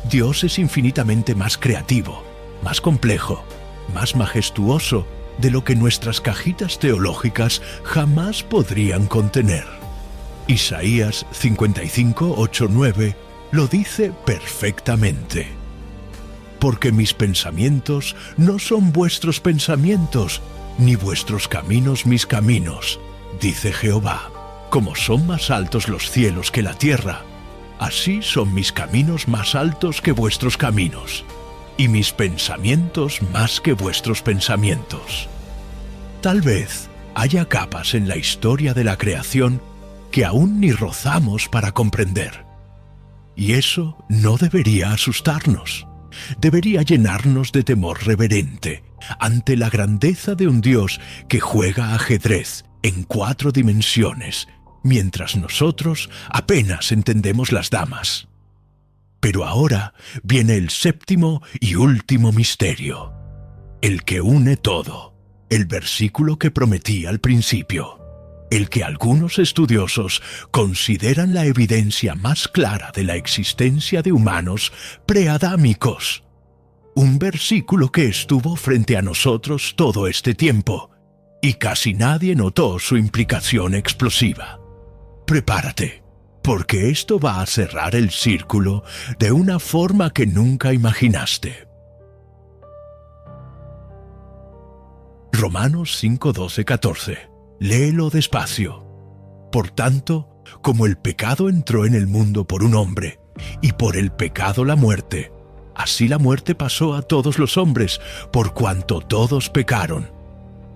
Dios es infinitamente más creativo, más complejo, más majestuoso de lo que nuestras cajitas teológicas jamás podrían contener. Isaías 55, 8, 9 lo dice perfectamente. Porque mis pensamientos no son vuestros pensamientos, ni vuestros caminos mis caminos, dice Jehová. Como son más altos los cielos que la tierra, así son mis caminos más altos que vuestros caminos, y mis pensamientos más que vuestros pensamientos. Tal vez haya capas en la historia de la creación que aún ni rozamos para comprender. Y eso no debería asustarnos. Debería llenarnos de temor reverente ante la grandeza de un Dios que juega ajedrez en 4 dimensiones, mientras nosotros apenas entendemos las damas. Pero ahora viene el séptimo y último misterio, el que une todo, el versículo que prometí al principio, el que algunos estudiosos consideran la evidencia más clara de la existencia de humanos preadámicos. Un versículo que estuvo frente a nosotros todo este tiempo, y casi nadie notó su implicación explosiva. Prepárate, porque esto va a cerrar el círculo de una forma que nunca imaginaste. Romanos 5, 12, 14. Léelo despacio. Por tanto, como el pecado entró en el mundo por un hombre, y por el pecado la muerte, así la muerte pasó a todos los hombres, por cuanto todos pecaron.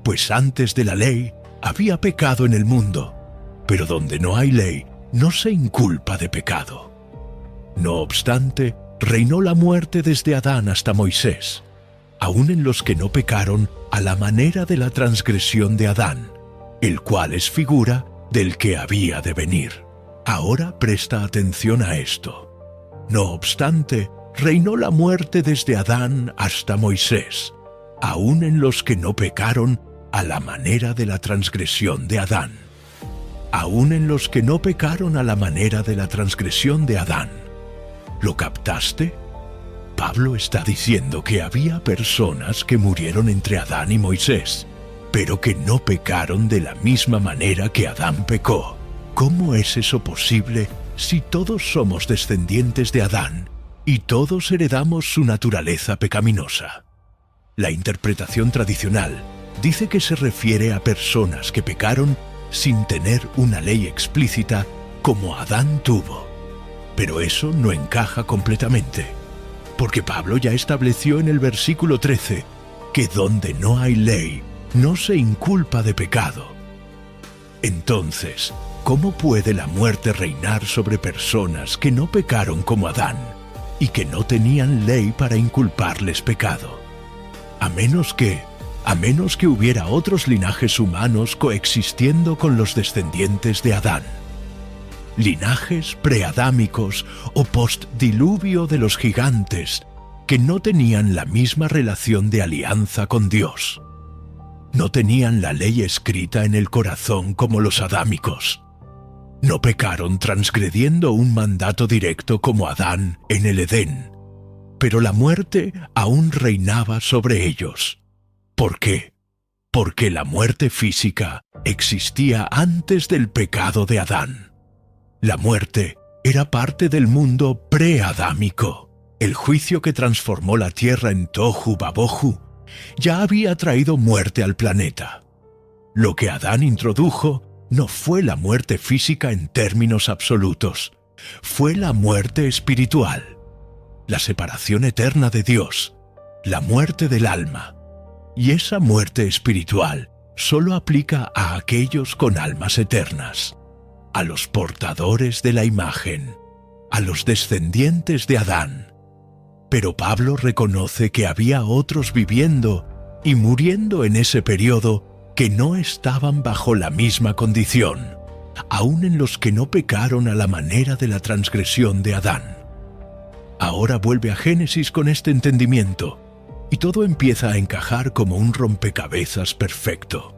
Pues antes de la ley había pecado en el mundo, pero donde no hay ley, no se inculpa de pecado. No obstante, reinó la muerte desde Adán hasta Moisés, aun en los que no pecaron a la manera de la transgresión de Adán, el cual es figura del que había de venir. Ahora presta atención a esto. No obstante, reinó la muerte desde Adán hasta Moisés, aun en los que no pecaron a la manera de la transgresión de Adán. Aun en los que no pecaron a la manera de la transgresión de Adán. ¿Lo captaste? Pablo está diciendo que había personas que murieron entre Adán y Moisés, pero que no pecaron de la misma manera que Adán pecó. ¿Cómo es eso posible si todos somos descendientes de Adán y todos heredamos su naturaleza pecaminosa? La interpretación tradicional dice que se refiere a personas que pecaron sin tener una ley explícita como Adán tuvo. Pero eso no encaja completamente, porque Pablo ya estableció en el versículo 13 que donde no hay ley, no se inculpa de pecado. Entonces, ¿cómo puede la muerte reinar sobre personas que no pecaron como Adán y que no tenían ley para inculparles pecado? A menos que hubiera otros linajes humanos coexistiendo con los descendientes de Adán. Linajes preadámicos o postdiluvio de los gigantes que no tenían la misma relación de alianza con Dios. No tenían la ley escrita en el corazón como los adámicos. No pecaron transgrediendo un mandato directo como Adán en el Edén, pero la muerte aún reinaba sobre ellos. ¿Por qué? Porque la muerte física existía antes del pecado de Adán. La muerte era parte del mundo preadámico. El juicio que transformó la tierra en Tohu Babohu ya había traído muerte al planeta. Lo que Adán introdujo no fue la muerte física en términos absolutos, fue la muerte espiritual, la separación eterna de Dios, la muerte del alma. Y esa muerte espiritual solo aplica a aquellos con almas eternas, a los portadores de la imagen, a los descendientes de Adán. Pero Pablo reconoce que había otros viviendo y muriendo en ese periodo que no estaban bajo la misma condición, aun en los que no pecaron a la manera de la transgresión de Adán. Ahora vuelve a Génesis con este entendimiento, y todo empieza a encajar como un rompecabezas perfecto.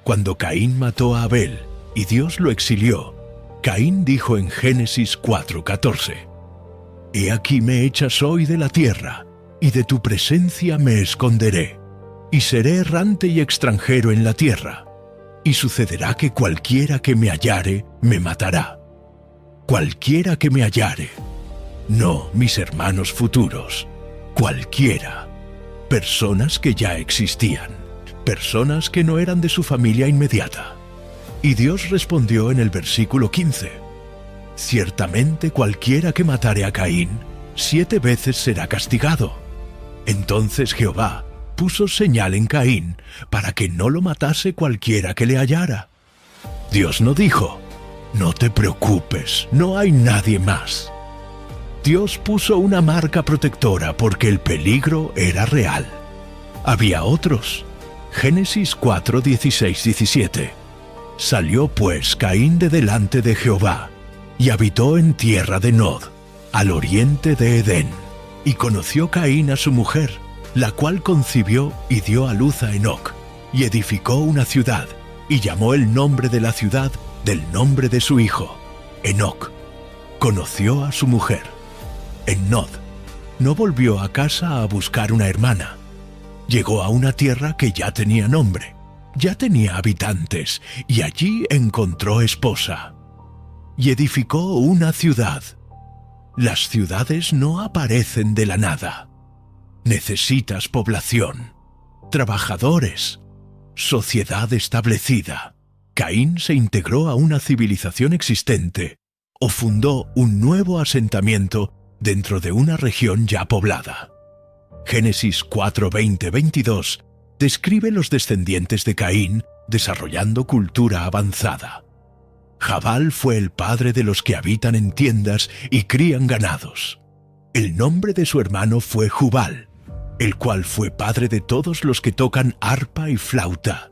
Cuando Caín mató a Abel y Dios lo exilió, Caín dijo en Génesis 4:14: «He aquí me echas hoy de la tierra, y de tu presencia me esconderé, y seré errante y extranjero en la tierra, y sucederá que cualquiera que me hallare me matará». Cualquiera que me hallare. No, mis hermanos futuros, cualquiera. Personas que ya existían, personas que no eran de su familia inmediata. Y Dios respondió en el versículo 15: «Ciertamente cualquiera que matare a Caín, 7 veces será castigado». Entonces Jehová puso señal en Caín para que no lo matase cualquiera que le hallara. Dios no dijo: «No te preocupes, no hay nadie más». Dios puso una marca protectora porque el peligro era real. Había otros. Génesis 4:16-17. Salió pues Caín de delante de Jehová, y habitó en tierra de Nod, al oriente de Edén. Y conoció Caín a su mujer, la cual concibió y dio a luz a Enoc, y edificó una ciudad, y llamó el nombre de la ciudad del nombre de su hijo, Enoc. Conoció a su mujer. En Nod, no volvió a casa a buscar una hermana. Llegó a una tierra que ya tenía nombre, ya tenía habitantes, y allí encontró esposa. Y edificó una ciudad. Las ciudades no aparecen de la nada. Necesitas población, trabajadores, sociedad establecida. Caín se integró a una civilización existente o fundó un nuevo asentamiento dentro de una región ya poblada. Génesis 4:20-22 describe los descendientes de Caín desarrollando cultura avanzada. Jabal fue el padre de los que habitan en tiendas y crían ganados. El nombre de su hermano fue Jubal, el cual fue padre de todos los que tocan arpa y flauta.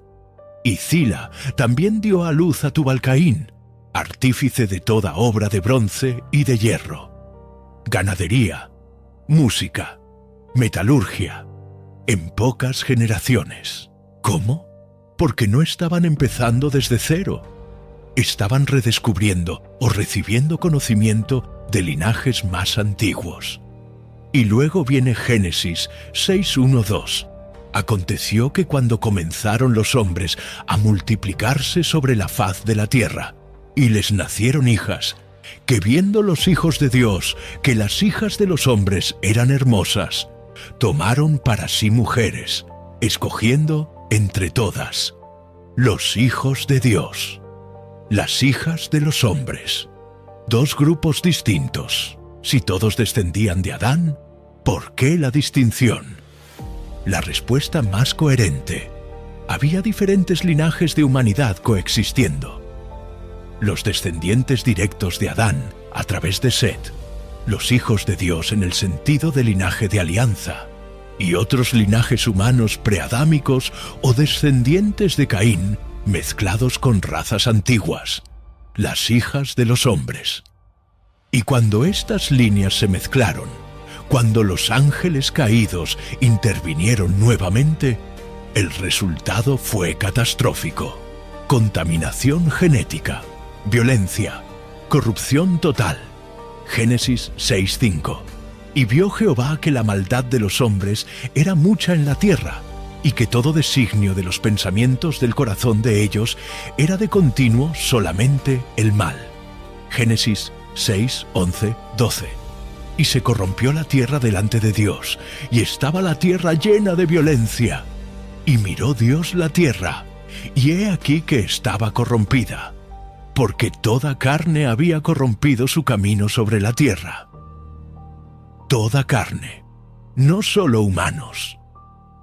Y Zila también dio a luz a Tubal-Caín, artífice de toda obra de bronce y de hierro. Ganadería, música, metalurgia, en pocas generaciones. ¿Cómo? Porque no estaban empezando desde cero. Estaban redescubriendo o recibiendo conocimiento de linajes más antiguos. Y luego viene Génesis 6:1-2. Aconteció que cuando comenzaron los hombres a multiplicarse sobre la faz de la tierra, y les nacieron hijas, que viendo los hijos de Dios que las hijas de los hombres eran hermosas, tomaron para sí mujeres, escogiendo entre todas los hijos de Dios, las hijas de los hombres. Dos grupos distintos. Si todos descendían de Adán, ¿por qué la distinción? La respuesta más coherente: había diferentes linajes de humanidad coexistiendo. Los descendientes directos de Adán, a través de Set, los hijos de Dios en el sentido de linaje de alianza, y otros linajes humanos preadámicos o descendientes de Caín, mezclados con razas antiguas, las hijas de los hombres. Y cuando estas líneas se mezclaron, cuando los ángeles caídos intervinieron nuevamente, el resultado fue catastrófico. Contaminación genética, violencia, corrupción total. Génesis 6:5. Y vio Jehová que la maldad de los hombres era mucha en la tierra, y que todo designio de los pensamientos del corazón de ellos era de continuo solamente el mal. Génesis 6:11-12. Y se corrompió la tierra delante de Dios, y estaba la tierra llena de violencia. Y miró Dios la tierra, y he aquí que estaba corrompida, porque toda carne había corrompido su camino sobre la tierra. Toda carne, no solo humanos.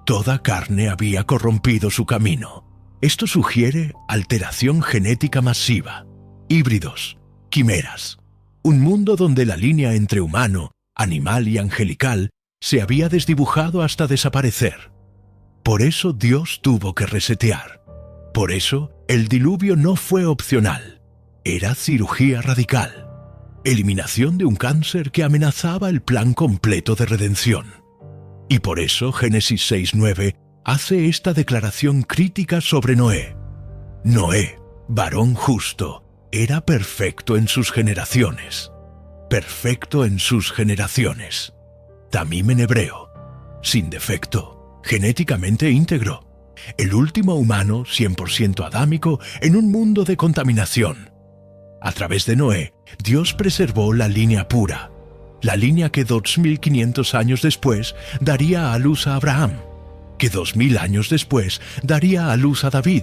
Toda carne había corrompido su camino. Esto sugiere alteración genética masiva, híbridos, quimeras. Un mundo donde la línea entre humano, animal y angelical se había desdibujado hasta desaparecer. Por eso Dios tuvo que resetear. Por eso el diluvio no fue opcional. Era cirugía radical. Eliminación de un cáncer que amenazaba el plan completo de redención. Y por eso Génesis 6:9 hace esta declaración crítica sobre Noé. Noé, varón justo, era perfecto en sus generaciones. Perfecto en sus generaciones. Tamim en hebreo. Sin defecto. Genéticamente íntegro. El último humano 100% adámico en un mundo de contaminación. A través de Noé, Dios preservó la línea pura. La línea que 2500 años después daría a luz a Abraham, que 2000 años después daría a luz a David,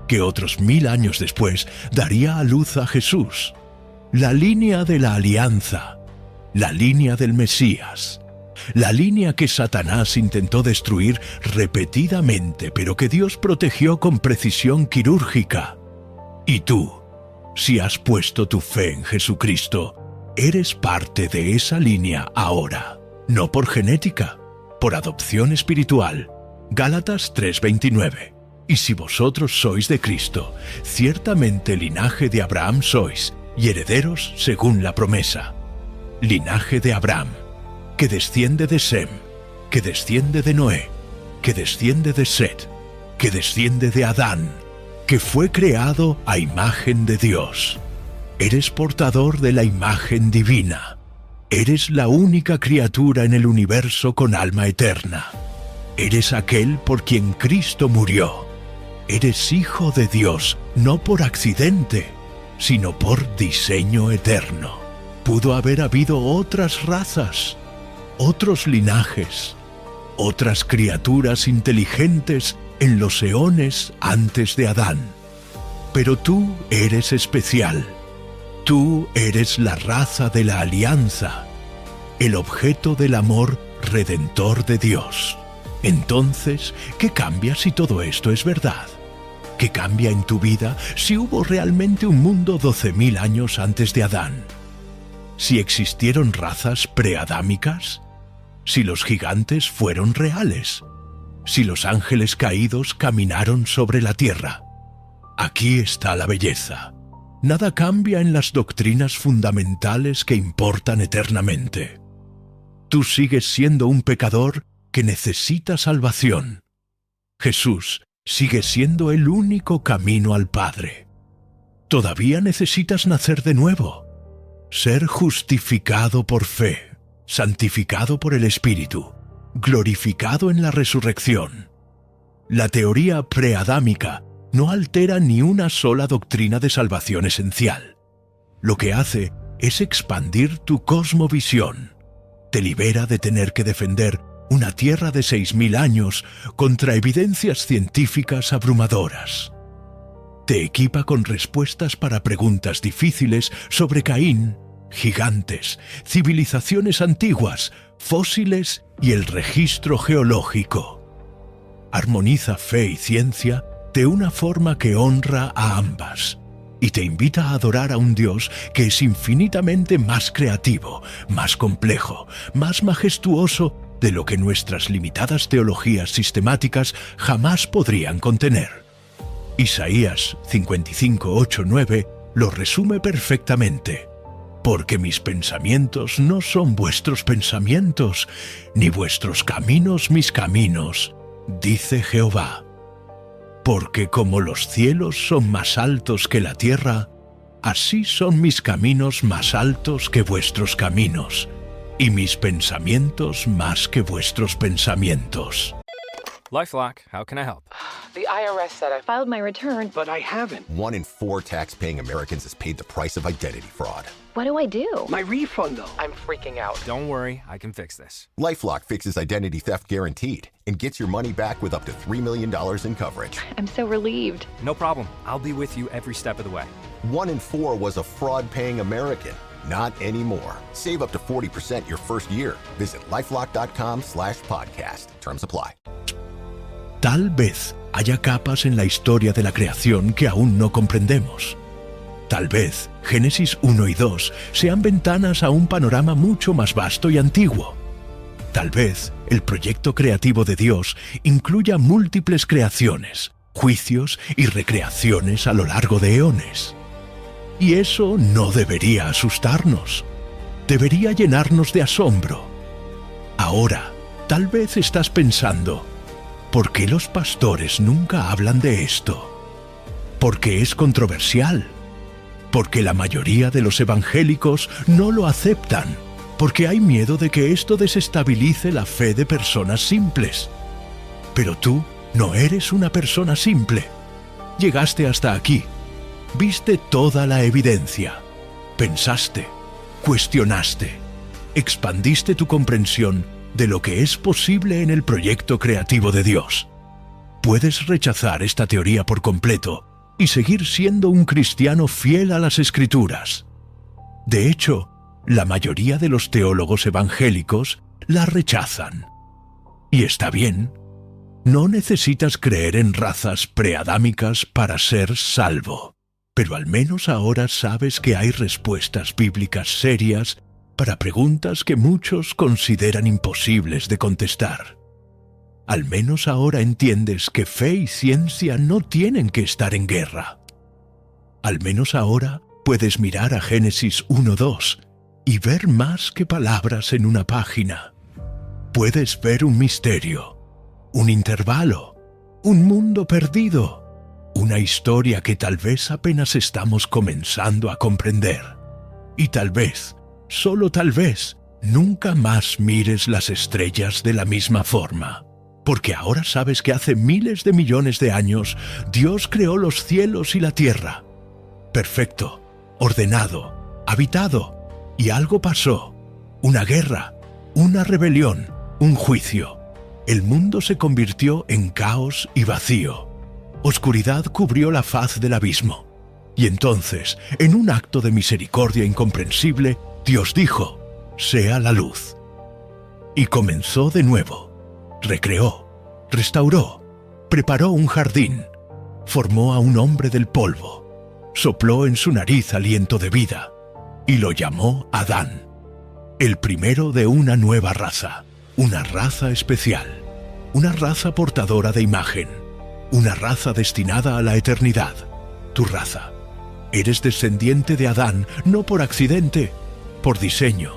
que otros 1000 años después daría a luz a Jesús. La línea de la alianza, la línea del Mesías, la línea que Satanás intentó destruir repetidamente, pero que Dios protegió con precisión quirúrgica. Y tú, si has puesto tu fe en Jesucristo, eres parte de esa línea ahora, no por genética, por adopción espiritual. Gálatas 3:29. Y si vosotros sois de Cristo, ciertamente linaje de Abraham sois, y herederos según la promesa. Linaje de Abraham, que desciende de Sem, que desciende de Noé, que desciende de Set, que desciende de Adán, que fue creado a imagen de Dios. Eres portador de la imagen divina. Eres la única criatura en el universo con alma eterna. Eres aquel por quien Cristo murió. Eres hijo de Dios, no por accidente, sino por diseño eterno. Pudo haber habido otras razas, otros linajes, otras criaturas inteligentes en los eones antes de Adán. Pero tú eres especial. Tú eres la raza de la alianza, el objeto del amor redentor de Dios. Entonces, ¿qué cambia si todo esto es verdad? ¿Qué cambia en tu vida si hubo realmente un mundo 12.000 años antes de Adán? ¿Si existieron razas preadámicas? ¿Si los gigantes fueron reales? ¿Si los ángeles caídos caminaron sobre la tierra? Aquí está la belleza. Nada cambia en las doctrinas fundamentales que importan eternamente. Tú sigues siendo un pecador que necesita salvación. Jesús sigue siendo el único camino al Padre. Todavía necesitas nacer de nuevo, ser justificado por fe, santificado por el Espíritu, glorificado en la resurrección. La teoría preadámica no altera ni una sola doctrina de salvación esencial. Lo que hace es expandir tu cosmovisión. Te libera de tener que defender una tierra de 6.000 años contra evidencias científicas abrumadoras. Te equipa con respuestas para preguntas difíciles sobre Caín, gigantes, civilizaciones antiguas, fósiles y el registro geológico. Armoniza fe y ciencia de una forma que honra a ambas y te invita a adorar a un Dios que es infinitamente más creativo, más complejo, más majestuoso de lo que nuestras limitadas teologías sistemáticas jamás podrían contener. Isaías 55:8-9 lo resume perfectamente. porque mis pensamientos no son vuestros pensamientos, ni vuestros caminos mis caminos, dice Jehová. Porque como los cielos son más altos que la tierra, así son mis caminos más altos que vuestros caminos, y mis pensamientos más que vuestros pensamientos. LifeLock, how can I help? The IRS said I filed my return, But I haven't. 1 in 4 tax-paying Americans has paid the price of identity fraud. What do I do? My refund, though. I'm freaking out. Don't worry, I can fix this. LifeLock fixes identity theft guaranteed and gets your money back with up to $3 million in coverage. I'm so relieved. No problem. I'll be with you every step of the way. 1 in 4 was a fraud-paying American. Not anymore. Save up to 40% your first year. Visit LifeLock.com/podcast. Terms apply. Tal vez haya capas en la historia de la creación que aún no comprendemos. Tal vez Génesis 1 y 2 sean ventanas a un panorama mucho más vasto y antiguo. Tal vez el proyecto creativo de Dios incluya múltiples creaciones, juicios y recreaciones a lo largo de eones. Y eso no debería asustarnos. Debería llenarnos de asombro. Ahora, tal vez estás pensando, ¿por qué los pastores nunca hablan de esto? Porque es controversial. Porque la mayoría de los evangélicos no lo aceptan. Porque hay miedo de que esto desestabilice la fe de personas simples. Pero tú no eres una persona simple. Llegaste hasta aquí. Viste toda la evidencia. Pensaste, cuestionaste, expandiste tu comprensión de lo que es posible en el proyecto creativo de Dios. Puedes rechazar esta teoría por completo y seguir siendo un cristiano fiel a las Escrituras. De hecho, la mayoría de los teólogos evangélicos la rechazan. Y está bien. No necesitas creer en razas preadámicas para ser salvo. Pero al menos ahora sabes que hay respuestas bíblicas serias para preguntas que muchos consideran imposibles de contestar. Al menos ahora entiendes que fe y ciencia no tienen que estar en guerra. Al menos ahora puedes mirar a Génesis 1:2 y ver más que palabras en una página. Puedes ver un misterio, un intervalo, un mundo perdido, una historia que tal vez apenas estamos comenzando a comprender. Y tal vez, solo tal vez, nunca más mires las estrellas de la misma forma. Porque ahora sabes que hace miles de millones de años Dios creó los cielos y la tierra. Perfecto, ordenado, habitado. Y algo pasó. Una guerra, una rebelión, un juicio. El mundo se convirtió en caos y vacío. Oscuridad cubrió la faz del abismo. Y entonces, en un acto de misericordia incomprensible, Dios dijo, «Sea la luz». Y comenzó de nuevo. Recreó, restauró, preparó un jardín, formó a un hombre del polvo, sopló en su nariz aliento de vida, y lo llamó Adán, el primero de una nueva raza, una raza especial, una raza portadora de imagen, una raza destinada a la eternidad, tu raza. Eres descendiente de Adán, no por accidente, por diseño.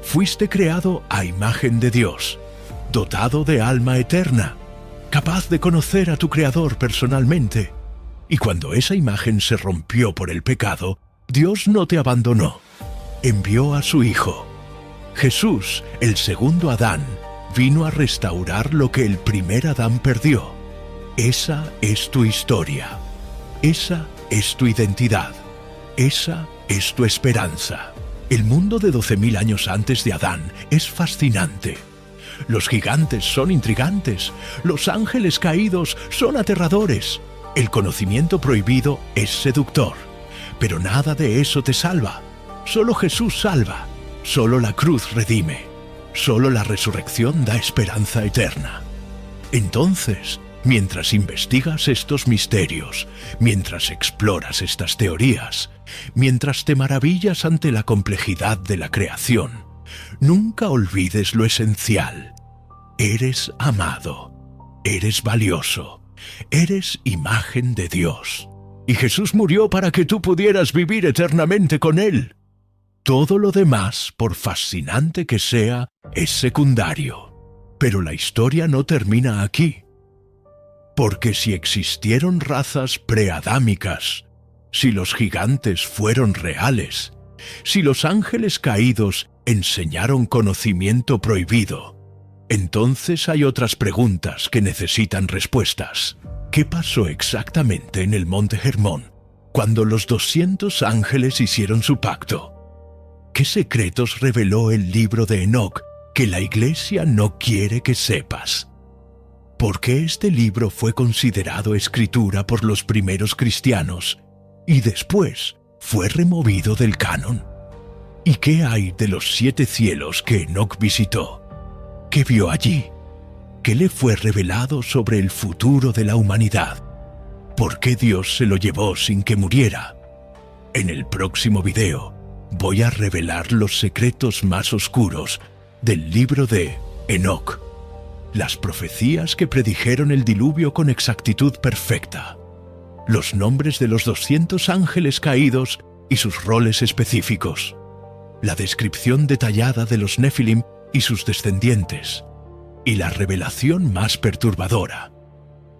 Fuiste creado a imagen de Dios, dotado de alma eterna, capaz de conocer a tu Creador personalmente. Y cuando esa imagen se rompió por el pecado, Dios no te abandonó. Envió a su Hijo. Jesús, el segundo Adán, vino a restaurar lo que el primer Adán perdió. Esa es tu historia. Esa es tu identidad. Esa es tu esperanza. El mundo de 12.000 años antes de Adán es fascinante. Los gigantes son intrigantes. Los ángeles caídos son aterradores. El conocimiento prohibido es seductor. Pero nada de eso te salva. Solo Jesús salva. Solo la cruz redime. Solo la resurrección da esperanza eterna. Entonces, mientras investigas estos misterios, mientras exploras estas teorías, mientras te maravillas ante la complejidad de la creación, nunca olvides lo esencial. Eres amado, eres valioso, eres imagen de Dios. Y Jesús murió para que tú pudieras vivir eternamente con Él. Todo lo demás, por fascinante que sea, es secundario. Pero la historia no termina aquí. Porque si existieron razas preadámicas, si los gigantes fueron reales, si los ángeles caídos enseñaron conocimiento prohibido, entonces hay otras preguntas que necesitan respuestas. ¿Qué pasó exactamente en el Monte Hermón cuando los 200 ángeles hicieron su pacto? ¿Qué secretos reveló el libro de Enoc que la Iglesia no quiere que sepas? ¿Por qué este libro fue considerado escritura por los primeros cristianos y después fue removido del canon? ¿Y qué hay de los 7 cielos que Enoc visitó? ¿Qué vio allí? ¿Qué le fue revelado sobre el futuro de la humanidad? ¿Por qué Dios se lo llevó sin que muriera? En el próximo video voy a revelar los secretos más oscuros del libro de Enoc, las profecías que predijeron el diluvio con exactitud perfecta, los nombres de los 200 ángeles caídos y sus roles específicos, la descripción detallada de los Nefilim y sus descendientes, y la revelación más perturbadora,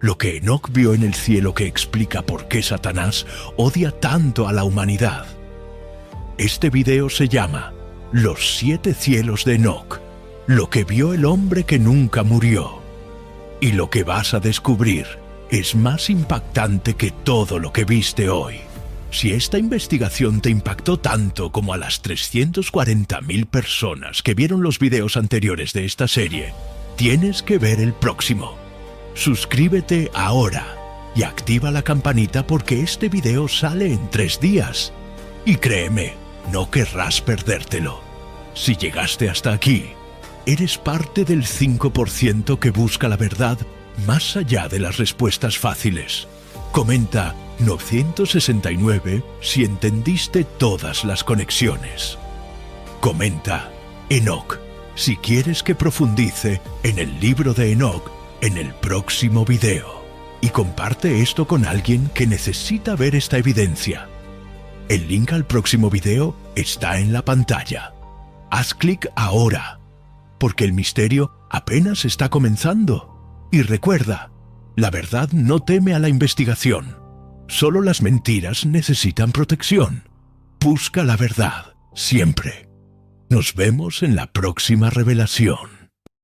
lo que Enoc vio en el cielo que explica por qué Satanás odia tanto a la humanidad. Este video se llama Los 7 cielos de Enoc, lo que vio el hombre que nunca murió. Y lo que vas a descubrir es más impactante que todo lo que viste hoy. Si esta investigación te impactó tanto como a las 340.000 personas que vieron los videos anteriores de esta serie, tienes que ver el próximo. Suscríbete ahora y activa la campanita porque este video sale en 3 días. Y créeme, no querrás perdértelo. Si llegaste hasta aquí, eres parte del 5% que busca la verdad más allá de las respuestas fáciles. Comenta 969 si entendiste todas las conexiones. Comenta Enoc si quieres que profundice en el libro de Enoc en el próximo video. Y comparte esto con alguien que necesita ver esta evidencia. El link al próximo video está en la pantalla. Haz clic ahora, porque el misterio apenas está comenzando. Y recuerda, la verdad no teme a la investigación. Solo las mentiras necesitan protección. Busca la verdad, siempre. Nos vemos en la próxima revelación.